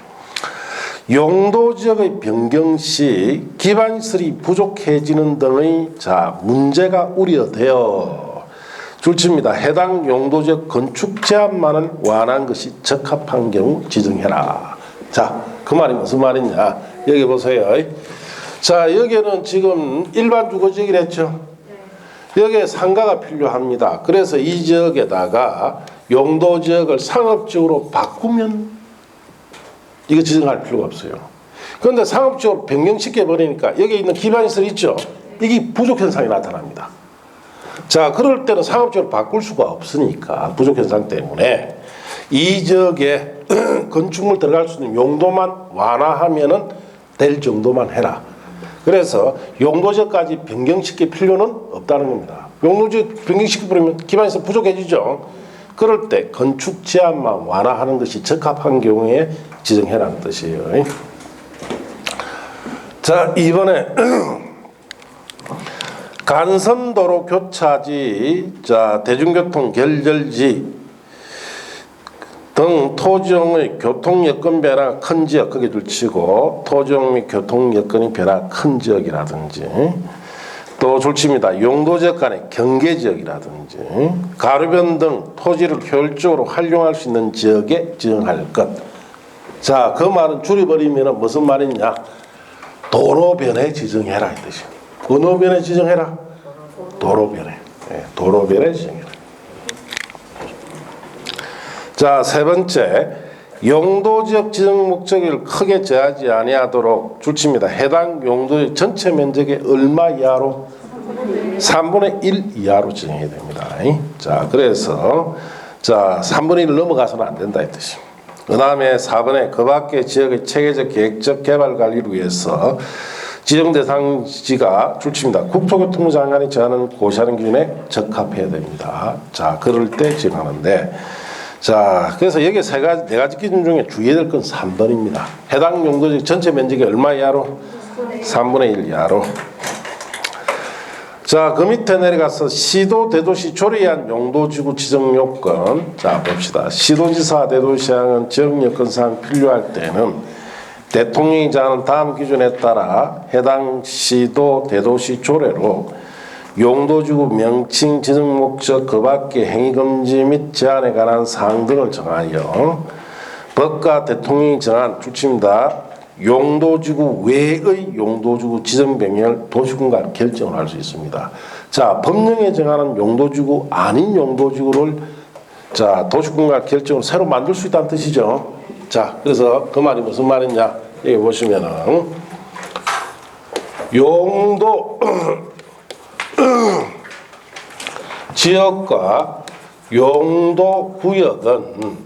용도지역의 변경 시 기반시설이 부족해지는 등의 자, 문제가 우려되어 줄칩니다. 해당 용도적 건축 제한만을 완화한 것이 적합한 경우 지정해라. 자, 그 말이 무슨 말이냐? 여기 보세요. 자, 여기는 지금 일반 주거지역이라 했죠. 여기에 상가가 필요합니다. 그래서 이 지역에다가 용도지역을 상업지역으로 바꾸면 이거 지정할 필요가 없어요. 그런데 상업지역으로 변경시켜 버리니까 여기 있는 기반시설 있죠. 이게 부족 현상이 나타납니다. 자, 그럴 때는 상업지역으로 바꿀 수가 없으니까 부족 현상 때문에 이 지역에 건축물 들어갈 수 있는 용도만 완화하면은 될 정도만 해라. 그래서 용도지역까지 변경시킬 필요는 없다는 겁니다. 용도지역 변경시켜 버리면 기반시설 부족해지죠. 그럴 때 건축 제한만 완화하는 것이 적합한 경우에 지정해라는 뜻이에요. 자, 이번에 간선도로 교차지, 자, 대중교통 결절지 등 토지용의 교통 여건 변화가 큰 지역, 거기 둘치고 토지용 및 교통 여건이 변화가 큰 지역이라든지, 또 줄칩니다. 용도지역 간의 경계지역이라든지 가로변 등 토지를 효율적으로 활용할 수 있는 지역에 지정할 것. 자, 그 말은 줄여버리면 무슨 말이냐? 도로변에 지정해라 이 뜻이에요. 어느 변에 지정해라? 도로변에. 네, 도로변에 지정해라. 자, 세 번째, 용도지역 지정 목적을 크게 제하지 아니하도록 줄칩니다. 해당 용도의 전체 면적의 얼마 이하로? 3분의 1 이하로 지정해야 됩니다. 자, 그래서 자, 3분의 1을 넘어가서는 안 된다 이 뜻입니다. 그 다음에 4번에 그 밖의 지역의 체계적 계획적 개발 관리를 위해서 지정 대상지가 줄칩니다. 국토교통부 장관이 정하는 고시하는 기준에 적합해야 됩니다. 자, 그럴 때 지정하는데, 자, 그래서 여기 네 가지 기준 중에 주의해야 될 건 3번입니다. 해당 용도지역 전체 면적이 얼마 이하로? 3분의 1 이하로. 자, 그 밑에 내려가서 시도 대도시 조례안 용도지구 지정 요건. 자, 봅시다. 시도지사 대도시장은 지역 여건상 필요할 때는 대통령이 정하는 다음 기준에 따라 해당 시도 대도시 조례로 용도지구 명칭 지정 목적 그 밖의 행위금지 및 제한에 관한 사항 등을 정하여 법과 대통령이 정한 줄칩니다. 용도지구 외의 용도지구 지정 병행을 도시군과 결정을 할 수 있습니다. 자, 법령에 정하는 용도지구 아닌 용도지구를 자, 도시군과 결정을 새로 만들 수 있다는 뜻이죠. 자, 그래서 그 말이 무슨 말이냐? 여기 보시면은 용도 지역과 용도 구역은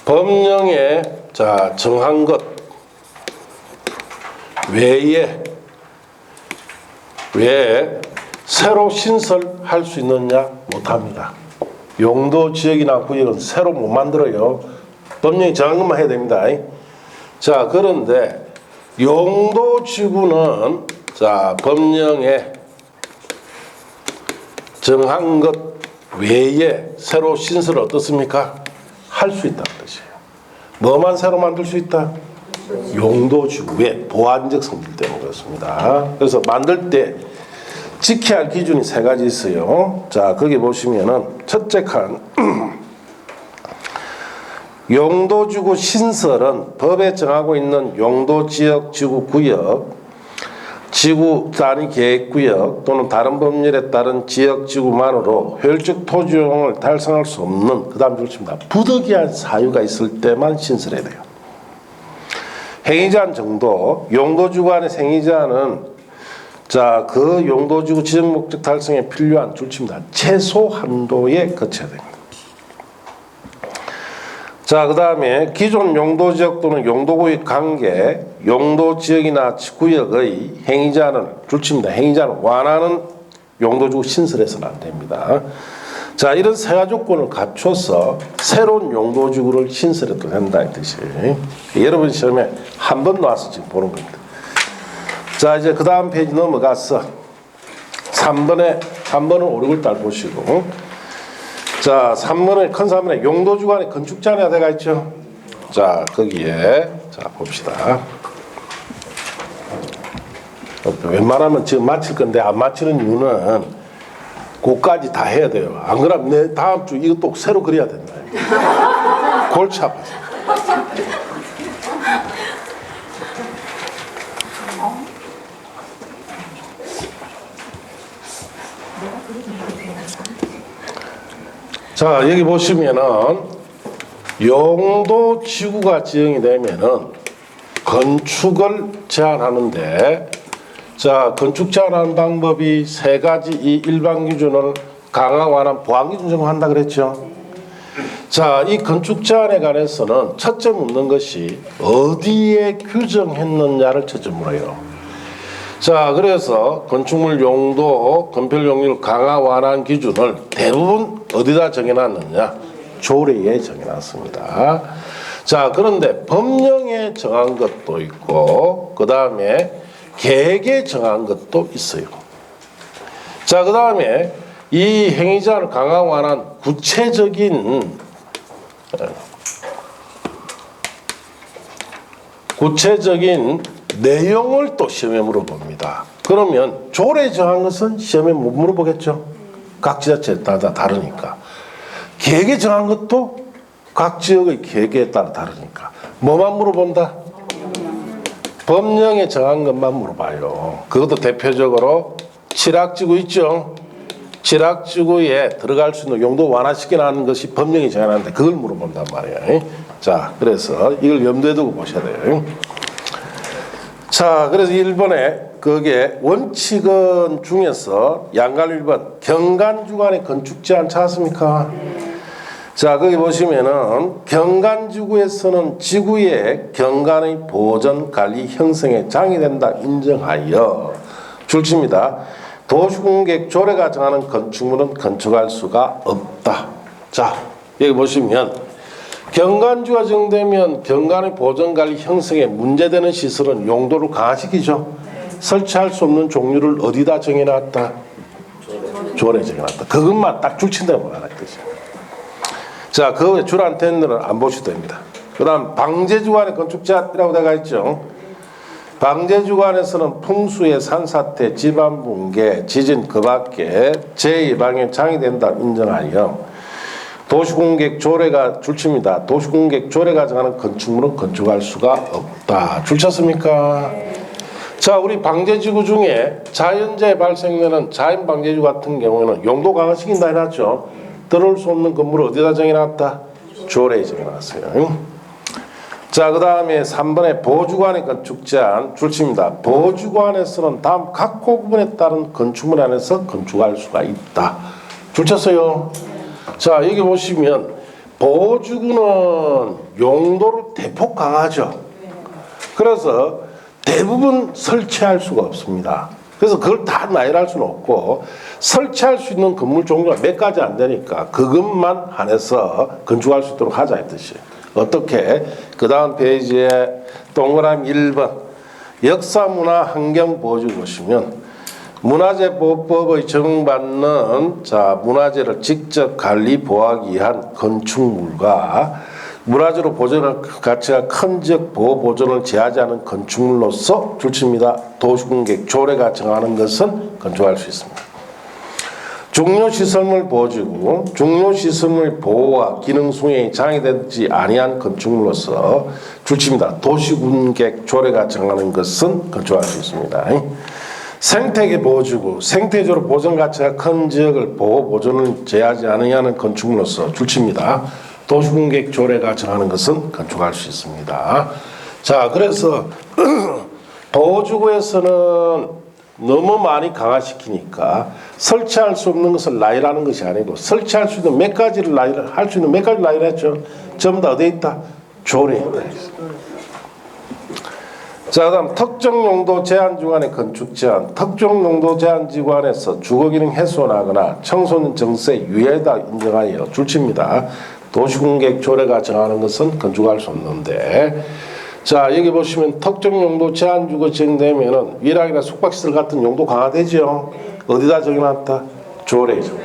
법령에 자, 정한 것 외에 새로 신설할 수 있느냐? 못합니다. 용도 지역이나 구역은 새로 못 만들어요. 법령이 정한 것만 해야 됩니다. 자, 그런데 용도 지구는 자, 법령에 정한 것 외에 새로 신설을 어떻습니까? 할 수 있다는 뜻이에요. 뭐만 새로 만들 수 있다? 용도지구 외 보완적 성질 때문에 그렇습니다. 그래서 만들 때 지켜야 할 기준이 세 가지 있어요. 자, 거기 보시면은 첫째 칸 용도지구 신설은 법에 정하고 있는 용도지역 지구 구역 지구 단위 계획구역 또는 다른 법률에 따른 지역지구만으로 효율적 토지용을 달성할 수 없는 그 다음 줄칩니다. 부득이한 사유가 있을 때만 신설해야 돼요. 행위제한 정도, 용도지구 안에 행위제한은 자, 그 용도지구 지정 목적 달성에 필요한 줄칩니다. 최소 한도에 거쳐야 됩니다. 자, 그 다음에 기존 용도지역 또는 용도구역 관계 용도지역이나 구역의 행위제한을 줄칩니다. 행위제한을 완화하는 용도지구 신설해서는 안 됩니다. 자, 이런 세 가지 조건을 갖춰서 새로운 용도지구를 신설해도 된다 이 뜻이. 여러분 시험에 한 번 나와서 지금 보는 겁니다. 자, 이제 그 다음 페이지 넘어가서 3번을 오류글달 보시고, 자, 3번에 큰 3번에 용도지구 안에 건축제한이 들어가 있죠. 자, 거기에 자, 봅시다. 웬만하면 지금 마칠 건데 안 마치는 이유는 그까지 다 해야 돼요. 안 그러면 내 다음 주 이거 또 새로 그려야 된다. 골치 아파서. 자, 여기 보시면은 용도지구가 지정이 되면은 건축을 제한하는데, 자, 건축 제한하는 방법이 세 가지 이 일반 기준을 강화 완화한 보완 기준 정한다 그랬죠. 자, 이 건축 제한에 관해서는 첫째 묻는 것이 어디에 규정했느냐를 초점으로 해요. 자, 그래서 건축물 용도, 건폐율 용률 강화 완화한 기준을 대부분 어디다 정해놨느냐? 조례에 정해놨습니다. 자, 그런데 법령에 정한 것도 있고 그 다음에 계획에 정한 것도 있어요. 자, 그 다음에 이 행위자를 강화한 구체적인 내용을 또 시험에 물어봅니다. 그러면 조례에 정한 것은 시험에 못 물어보겠죠. 각 지자체에 따라 다르니까. 계획에 정한 것도 각 지역의 계획에 따라 다르니까. 뭐만 물어본다? 법령에 정한 것만 물어봐요. 그것도 대표적으로 칠학지구 있죠. 칠학지구에 들어갈 수 있는 용도 완화시키라는 것이 법령이 정하는데 그걸 물어본단 말이에요. 자, 그래서 이걸 염두에 두고 보셔야 돼요. 자, 그래서 1번에 그게 원칙은 중에서 양갈 1번 경간주간의 건축 제한 찾았습니까? 자, 거기 보시면은 경간지구에서는 지구의 경간의 보전 관리 형성에 장애된다 인정하여 줄칩니다. 도시공객 조례가 정하는 건축물은 건축할 수가 없다. 자, 여기 보시면 경간지구가 정되면 경간의 보전 관리 형성에 문제되는 시설은 용도를 강화시키죠. 설치할 수 없는 종류를 어디다 정해놨다? 조례에 정해놨다. 그것만 딱 줄친다고 말하는 뜻이죠. 자, 그 외 줄 안테너는 안 보셔도 됩니다. 그 다음 방제주간의 건축제한이라고 되어 있죠. 방제주간에서는 풍수의 산사태, 지반붕괴, 지진 그 밖에 제2방에 장애된다 인정하여 도시공객 조례가 줄칩니다. 도시공객 조례가 정하는 건축물은 건축할 수가 없다. 줄쳤습니까? 자, 우리 방제지구 중에 자연재해 발생되는 자연방제지구 같은 경우에는 용도 강화시킨다 해놨죠. 들어올 수 없는 건물을 어디다 정해놨다? 조례에 정해놨어요. 자, 그 다음에 3번에 보주관의 건축 제한 줄칩니다. 보주관에서는 다음 각 구분에 따른 건축물 안에서 건축할 수가 있다. 줄쳤어요. 자, 여기 보시면 보주구는 용도를 대폭 강하죠. 그래서 대부분 설치할 수가 없습니다. 그래서 그걸 다 나열할 수는 없고 설치할 수 있는 건물 종류가 몇 가지 안 되니까 그것만 한해서 건축할 수 있도록 하자 이 뜻이에요. 어떻게? 그 다음 페이지에 동그라미 1번 역사문화환경보호구 보시면 문화재보호법의 적용받는 문화재를 직접 관리 보호하기 위한 건축물과 문화재로 보존할 가치가 큰 지역 보호 보존을 제하지 않은 건축물로서 줄칩니다. 도시공객 조례가 정하는 것은 건축할 수 있습니다. 중요시설물 보호지구, 중요시설물 보호와 기능 수행이 장애되지 아니한 건축물로서 줄칩니다. 도시공객 조례가 정하는 것은 건축할 수 있습니다. 생태계 보호지구, 생태적으로 보존 가치가 큰 지역을 보호 보존을 제하지 아니하는 건축물로서 줄칩니다. 도시공객 조례가 정하는 것은 건축할 수 있습니다. 자, 그래서 보호지구에서는 너무 많이 강화시키니까 설치할 수 없는 것을 나열하는 것이 아니고 설치할 수 있는 몇 가지를 할 수 있는 몇 가지를 나열했죠. 전부 다 어디에 있다? 조례에 있다. 자, 그다음 특정 용도 제한 주간의 건축 제한. 특정 용도 제한 지구안에서 주거 기능 훼손하거나 청소년 정세 유예다 인정하여 줄칩니다. 도시공객 조례가 정하는 것은 건축할 수 없는데, 자, 여기 보시면 특정 용도 제한 주거 정되면은 위락이나 숙박시설 같은 용도 강화되죠. 어디다 정해놨다? 조례죠.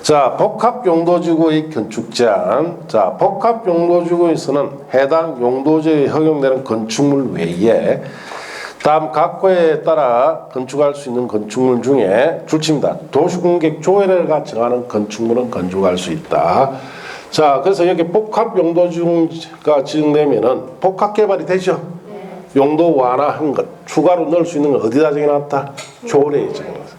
자, 복합용도지구의 건축 제한. 자, 복합용도지구에서는 해당 용도지에 허용되는 건축물 외에 다음 각구에 따라 건축할 수 있는 건축물 중에 줄칩니다. 도시공객 조례가 정하는 건축물은 건축할 수 있다. 자, 그래서 여기 복합용도지구가 지정되면은 복합개발이 되죠. 용도 완화한 것, 추가로 넣을 수 있는 걸 어디다 정해놨다? 조례에 정해놨어요.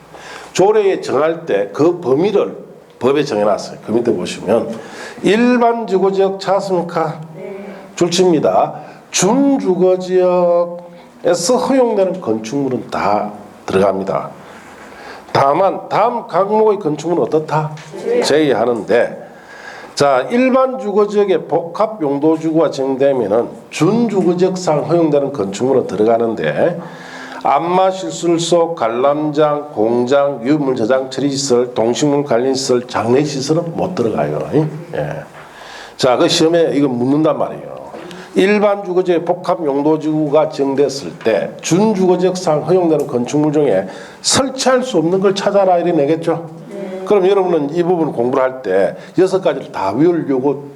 조례에 정할 때 그 범위를 법에 정해놨어요. 그 밑에 보시면 일반 주거지역 찾았습니까? 줄칩니다. 준주거지역에서 허용되는 건축물은 다 들어갑니다. 다만 다음 항목의 건축물은 어떻다? 제외하는데, 자, 일반 주거지역에 복합 용도지구가 정되면은 준주거지역상 허용되는 건축물은 들어가는데 안마시설소, 관람장, 공장, 유물 저장 처리시설, 동식물 관리시설, 장례시설은 못 들어가요. 예. 자, 그 시험에 이거 묻는단 말이에요. 일반 주거지의 복합 용도지구가 지정됐을 때 준주거지역상 허용되는 건축물 중에 설치할 수 없는 걸 찾아라 이래 내겠죠. 그럼 여러분은 이 부분 공부를 할 때 6가지를 다 외우려고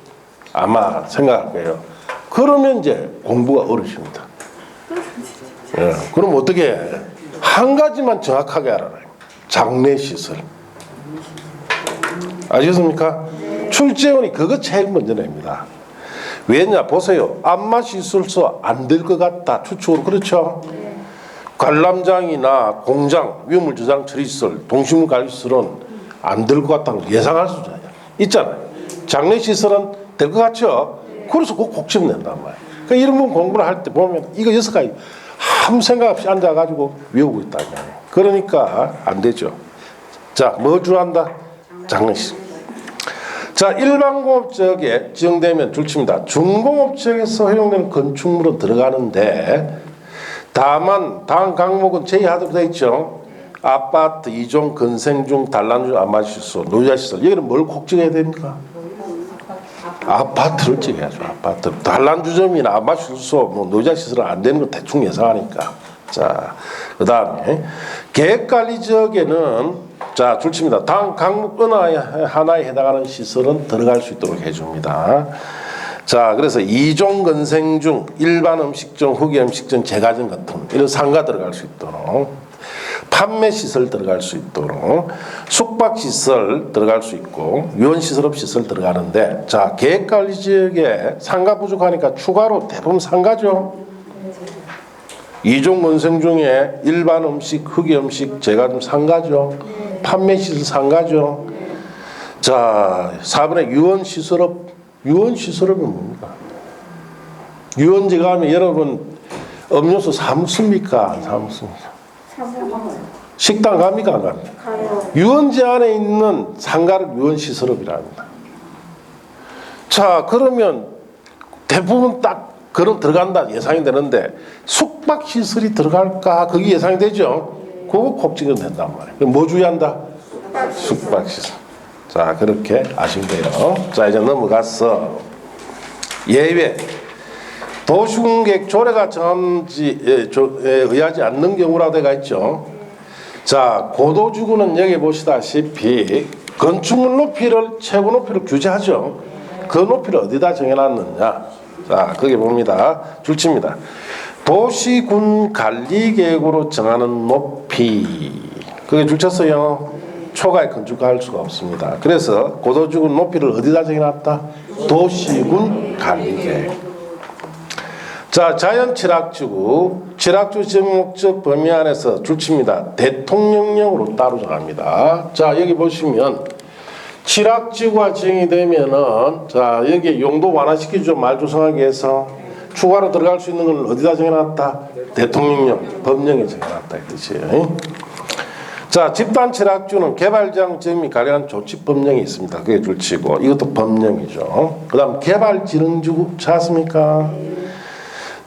아마 생각할 거예요. 그러면 이제 공부가 어려집니다. 예, 그럼 어떻게 해? 한 가지만 정확하게 알아라. 장례시설. 아시겠습니까? 출제원이 그거 제일 먼저 냅니다. 왜냐 보세요. 안마시설서 안 될 것 같다. 추측으로 그렇죠? 관람장이나 공장, 위험물 저장 처리시설, 동식물 관리시설은 안 될 것 같다고 예상할 수 있잖아요. 장례시설은 될 것 같죠? 그래서 꼭 집어낸단 말이에요. 그러니까 이런 부분 공부를 할 때 보면 이거 6가지 아무 생각 없이 앉아가지고 외우고 있다. 그러니까 안 되죠. 자, 뭐 주한다? 장례시설. 자, 일반공업지역에 지정되면 줄칩니다. 중공업지역에서 허용되는 건축물은 들어가는데 다만 다음 강목은 제외하도록 되어 있죠. 아파트, 이종, 건생중, 단란주, 안마시설, 노자시설. 여기는 뭘 꼭 찍어야 됩니까? 아파트를 찍어야죠. 아파트. 단란주점이나 안마시설, 뭐 노자시설은 안 되는 거 대충 예상하니까. 자, 그 다음에 계획관리지역에는 자, 줄칩니다. 다음 강목 어느 하나에 해당하는 시설은 들어갈 수 있도록 해줍니다. 자, 그래서 이종 건생중, 일반 음식점, 후기 음식점, 제과점 같은 이런 상가 들어갈 수 있도록, 판매시설 들어갈 수 있도록, 숙박시설 들어갈 수 있고, 유원시설업 시설 들어가는데, 자, 계획관리지역에 상가 부족하니까 추가로 대부분 상가죠. 이종 건생 중에 일반 음식, 흑의 음식, 제과점 상가죠. 판매시설 상가죠. 자, 4번에 유원시설업. 유원시설업은 뭡니까? 유원지가 하면 여러분 음료수 사먹습니까? 안 사먹습니까? 식당 갑니까? 안 갑니까? 유원지 안에 있는 상가를 유원시설업이라 합니다. 자, 그러면 대부분 딱 그럼 들어간다 예상이 되는데 숙박시설이 들어갈까? 그게 예상이 되죠? 그거 콕 찍으면 된단 말이에요. 뭐 주의한다? 숙박시설. 자, 그렇게 아시면 돼요. 자, 이제 넘어가서 예외. 도시공객 조례가 정함지에 의하지 않는 경우라 되어 있죠. 자, 고도지구는 여기 보시다시피 건축물 높이를 최고 높이를 규제하죠. 그 높이를 어디다 정해놨느냐? 자, 거기 봅니다. 줄칩니다. 도시군 관리계획으로 정하는 높이. 그게 줄쳤어요. 초과에 건축할 수가 없습니다. 그래서 고도지구 높이를 어디다 정해놨다? 도시군 관리계획. 자, 자연취락지구. 취락지구 지목적 범위 안에서 줄칩니다. 대통령령으로 따로 정합니다. 자, 여기 보시면 취락지구가 지정이 되면은 자, 여기 용도 완화시키죠. 말 조성하기 위해서 추가로 들어갈 수 있는 걸 어디다 정해놨다? 대통령령, 법령에 정해놨다 이 뜻이에요. 자, 집단 취락지구는 개발장 지정이 관련한 조치 법령이 있습니다. 그게 줄치고 이것도 법령이죠. 그다음 개발진흥지구 찾았습니까?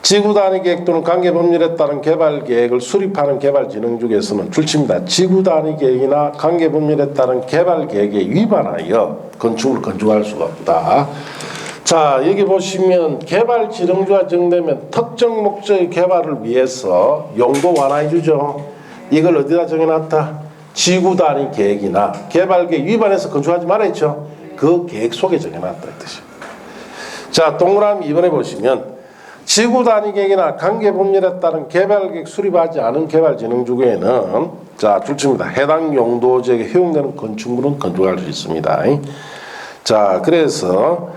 지구단위 계획 또는 관계법률에 따른 개발계획을 수립하는 개발진흥지구에서는 줄칩니다. 지구단위계획이나 관계법률에 따른 개발계획에 위반하여 건축을 건축할 수가 없다. 자, 여기 보시면 개발진흥지구가 정되면 특정 목적의 개발을 위해서 용도 완화해 주죠. 이걸 어디다 정해놨다? 지구단위계획이나 개발계획 위반해서 건축하지 말아 했죠. 그 계획 속에 정해놨다 이 뜻이에요. 자, 동그라미 2번에 보시면 지구단위계획이나 관계법률에 따른 개발계획 수립하지 않은 개발진흥지구에는 자, 줄칩니다. 해당 용도지역에 허용되는 건축물은 건축할 수 있습니다. 자, 그래서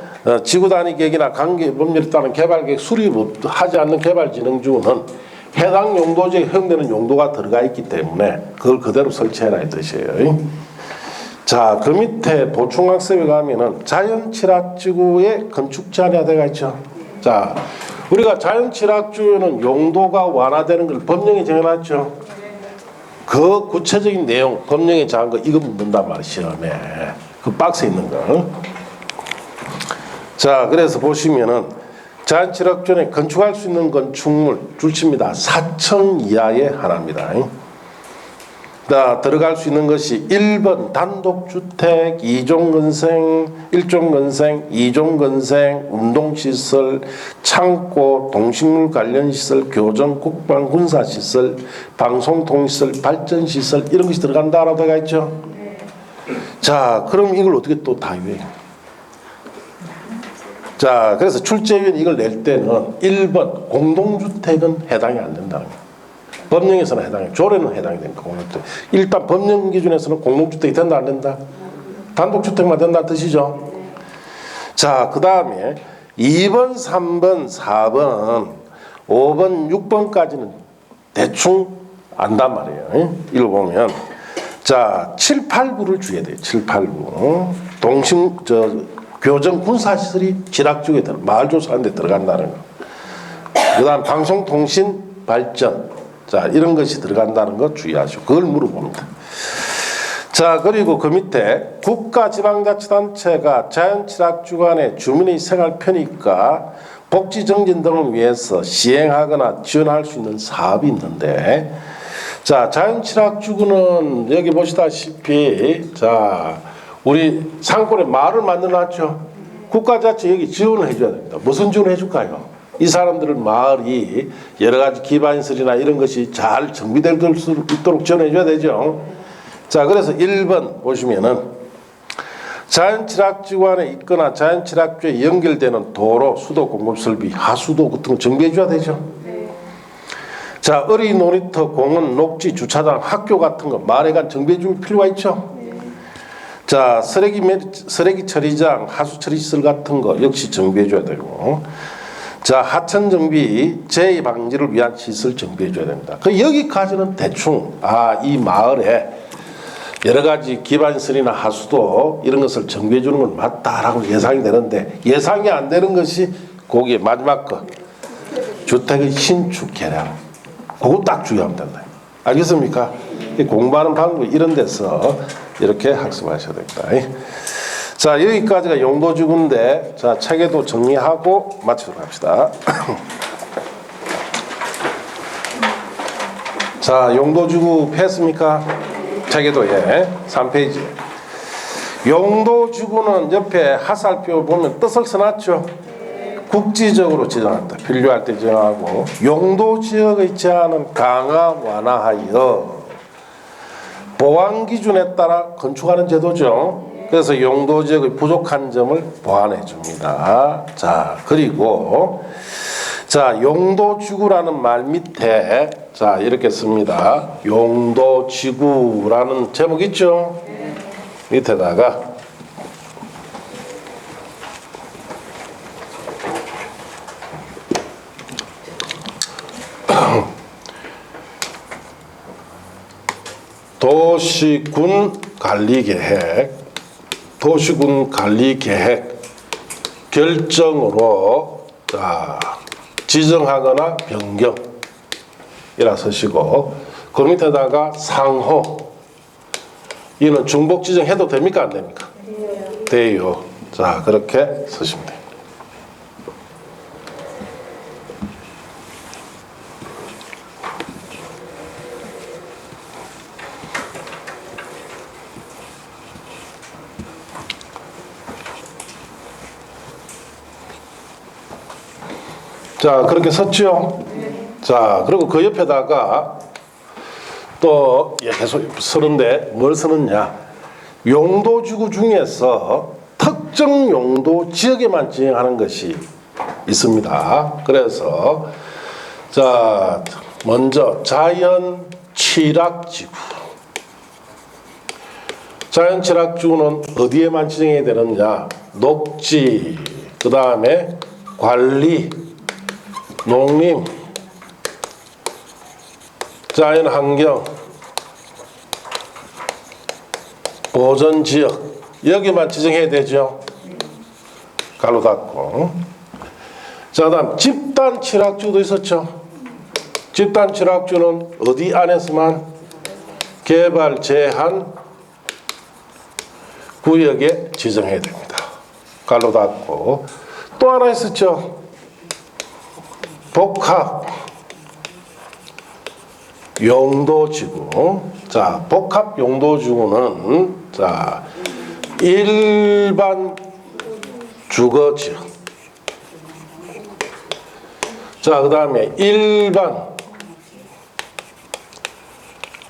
지구단위계획이나 관계법률에 따른 개발계획 수립하지 않는 개발진흥지구는 해당 용도지역에 허용되는 용도가 들어가 있기 때문에 그걸 그대로 설치해라 이 뜻이에요. 자, 그 밑에 보충학습에 가면은 자연취락지구의 건축 제한이 되어 있죠. 자, 우리가 자연취락지구는 용도가 완화되는 걸 법령에 정해놨죠. 그 구체적인 내용 법령에 정한 거 이거 묻는단 말이에요. 시험에 그 박스에 있는 거. 자, 그래서 보시면은 자연취락지구에 건축할 수 있는 건축물 줄칩니다. 4층 이하의 하나입니다. 들어갈 수 있는 것이 1번 단독주택, 2종 건생, 1종 건생, 2종 건생, 운동시설, 창고, 동식물 관련시설, 교정, 국방, 군사시설, 방송통시설, 발전시설 이런 것이 들어간다라고 되어 있죠. 자, 그럼 이걸 어떻게 또 다 유행해? 자, 그래서 출제위원이 이걸 낼 때는 1번 공동주택은 해당이 안 된다는 거예요. 법령에서는 해당해, 조례는 해당이 됩니다. 공동주택. 일단 법령 기준에서는 공동주택이 된다 안 된다? 단독주택만 된다는 뜻이죠. 자, 그 다음에 2번, 3번, 4번, 5번, 6번까지는 대충 안단 말이에요. 이걸 보면 자, 7, 8부를 주어야 돼요. 7, 8부. 교정 군사시설이 지락쪽에 들어 마을 조사하는 데 들어간다는 거. 그 다음 방송통신 발전. 자, 이런 것이 들어간다는 거 주의하시고 그걸 물어봅니다. 자, 그리고 그 밑에 국가지방자치단체가 자연취락주간에 주민의 생활 편의과 복지 정진 등을 위해서 시행하거나 지원할 수 있는 사업이 있는데, 자, 자연취락주구는 여기 보시다시피 자, 우리 상권에 마을을 만들어놨죠. 국가자치 여기 지원을 해줘야 됩니다. 무슨 지원을 해줄까요? 이 사람들은 마을이 여러 가지 기반시설이나 이런 것이 잘 정비될 수 있도록 지원해줘야 되죠. 자, 그래서 1번 보시면은 자연취락지구안에 있거나 자연취락지에 연결되는 도로, 수도 공급설비, 하수도 같은 거 정비해줘야 되죠. 자, 어린이 놀이터, 공원, 녹지, 주차장, 학교 같은 거 마을에 간 정비해줄 필요가 있죠. 자, 쓰레기 처리장, 하수 처리시설 같은 거 역시 정비해줘야 되고, 자, 하천 정비, 재해 방지를 위한 시설 정비해줘야 됩니다. 그 여기까지는 대충 이 마을에 여러 가지 기반시설이나 하수도 이런 것을 정비해주는 건 맞다라고 예상이 되는데, 예상이 안 되는 것이 거기에 마지막 거 주택의 신축 개량, 그거 딱 주의하면 된다. 알겠습니까? 공부하는 방법이 이런 데서 이렇게 학습하셔야 됩니다. 자, 여기까지가 용도지구인데, 자, 책에도 정리하고 마치도록 합시다. 자, 용도지구 폈습니까? 책에도 3페이지. 용도지구는 옆에 하살표 보면 뜻을 써놨죠. 국지적으로 지정한다. 필요할 때 지정하고, 용도지역의 제한은 강화 완화하여 보완 기준에 따라 건축하는 제도죠. 그래서 용도지역의 부족한 점을 보완해 줍니다. 자, 그리고 자, 용도지구라는 말 밑에 자, 이렇게 씁니다. 용도지구라는 제목 있죠? 밑에다가 도시군 관리 계획 결정으로 자, 지정하거나 변경이라 쓰시고, 그 밑에다가 상호, 이는 중복 지정해도 됩니까 안 됩니까? 돼요. 자, 그렇게 쓰시면 돼요. 자, 그렇게 썼죠? 자, 그리고 그 옆에다가 또 계속 쓰는데 뭘 쓰느냐? 용도지구 중에서 특정 용도 지역에만 지정하는 것이 있습니다. 그래서 자, 먼저 자연취락지구. 자연취락지구는 어디에만 지정해야 되느냐? 녹지, 그 다음에 관리, 농림, 자연환경, 보전지역, 여기만 지정해야 되죠. 가로 닫고. 자, 다음 집단취락지구도 있었죠. 집단취락지구는 어디 안에서만? 개발 제한 구역에 지정해야 됩니다. 가로 닫고. 또 하나 있었죠. 복합 용도지구. 자, 복합 용도지구는 자, 일반 주거지역. 자, 그 다음에 일반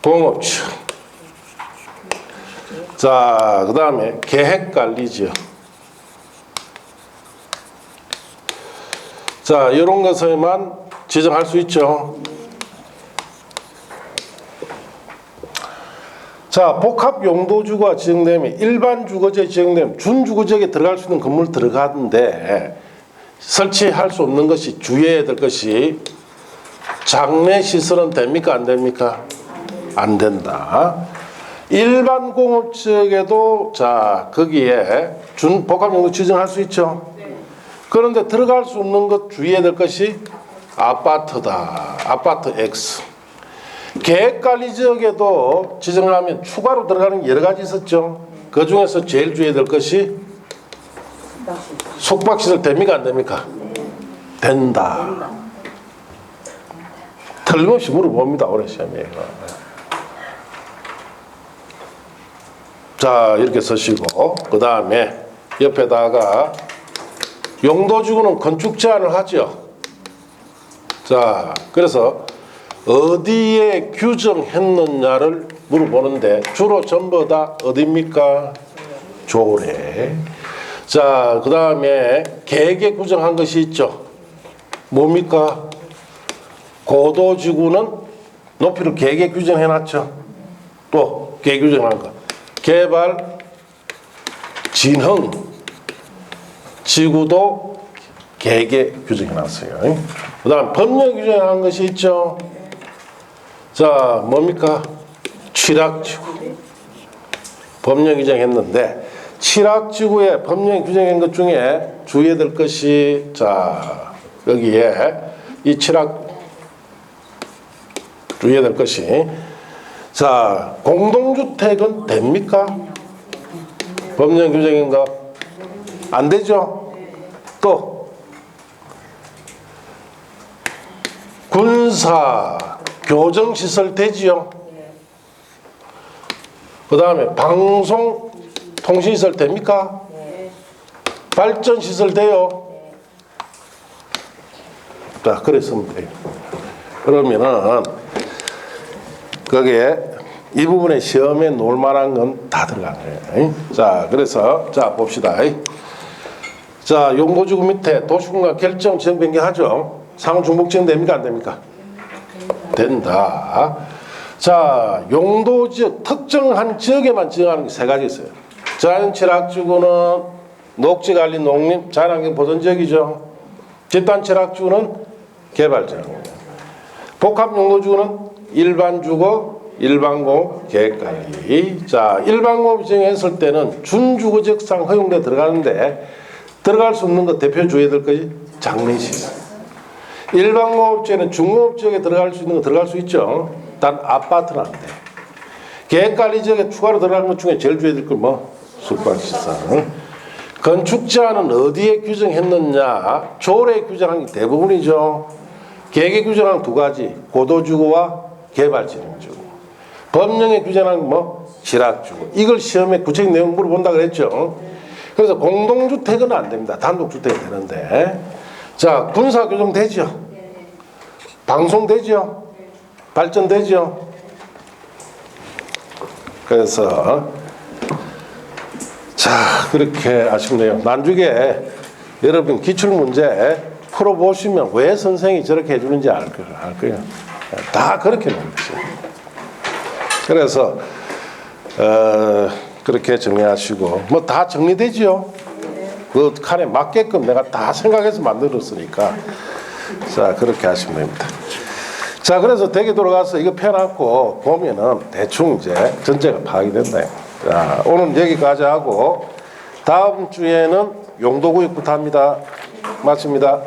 공업지역. 자, 그 다음에 계획관리지역. 자, 이런 것에만 지정할 수 있죠. 자, 복합용도주거가 지정되면 일반 주거지에 지정되면 준주거지역에 들어갈 수 있는 건물 들어가는데 설치할 수 없는 것이 주의해야 될 것이 장래시설은 됩니까? 안 됩니까? 안 된다. 일반 공업지역에도 자, 거기에 복합용도 지정할 수 있죠. 그런데 들어갈 수 없는 것 주의해야 될 것이 아파트다. 아파트 X. 계획관리지역에도 지정을 하면 추가로 들어가는 게 여러 가지 있었죠. 그 중에서 제일 주의해야 될 것이 숙박시설 됩니까? 안 됩니까? 된다. 틀림없이 물어봅니다. 올해 시험에. 자, 이렇게 쓰시고 그 다음에 옆에다가 용도지구는 건축 제한을 하죠. 자, 그래서 어디에 규정했느냐를 물어보는데 주로 전부 다 어디입니까? 조례. 자, 그 다음에 계획에 규정한 것이 있죠. 뭡니까? 고도지구는 높이를 계획에 규정해놨죠. 또 계획 규정한 거. 개발, 진흥, 지구도 계획에 규정해놨어요. 그 다음 법령 규정한 것이 있죠. 자, 뭡니까? 취락지구. 법령 규정했는데 취락지구에 법령 규정한 것 중에 주의해야 될 것이 자, 여기에 이 취락 주의해야 될 것이 자, 공동주택은 됩니까? 법령 규정인 거 안 되죠? 또 군사 교정시설 되지요? 그 다음에 방송 통신시설 됩니까? 발전시설 돼요? 자, 그랬으면 돼요. 그러면은 거기에 이 부분에 시험에 놓을 만한 건 다 들어간 거예요. 자, 그래서 자, 봅시다. 자, 용도지구 밑에 도시공간 결정 지정 변경하죠. 상호 중복 지정 됩니까? 안 됩니까? 된다. 자, 용도지역 특정한 지역에만 지정하는 게 세 가지 있어요. 자연취락지구는 녹지관리 농림 자연환경 보존지역이죠. 집단취락지구는 개발지역. 복합용도지구는 일반주거, 일반공업, 계획관리. 자, 일반공업 지정했을 때는 준주거지역상 허용돼 들어가는데 들어갈 수 없는 것 대표 주의해야 될 것이 장례시설. 일반공업지역에는 중공업지역에 들어갈 수 있는 거 들어갈 수 있죠. 단 아파트는 안 돼. 계획관리지역에 추가로 들어가는 것 중에 제일 주의해야 될 건 뭐? 숙박시설. 건축제한은 어디에 규정했느냐? 조례에 규정한 게 대부분이죠. 계획에 규정한 두 가지. 고도주거와 개발진흥주거. 법령에 규정한 건 뭐? 취락주거. 이걸 시험에 구체적 내용 물어본다 그랬죠. 그래서 공동주택은 안 됩니다. 단독주택이 되는데. 자, 군사교정 되죠? 방송 되죠? 발전 되죠? 그래서 자, 그렇게 아쉽네요. 나중에 여러분 기출문제 풀어보시면 왜 선생이 저렇게 해주는지 알 거예요. 다 그렇게 놓은 거죠. 그래서 그렇게 정리하시고 뭐 다 정리되죠. 그 칸에 맞게끔 내가 다 생각해서 만들었으니까 자, 그렇게 하시면 됩니다. 자, 그래서 대개 돌아가서 이거 펴놓고 보면은 대충 이제 전체가 파악이 된다. 자, 오늘 여기까지 하고 다음 주에는 용도구역부터 합니다. 맞습니다.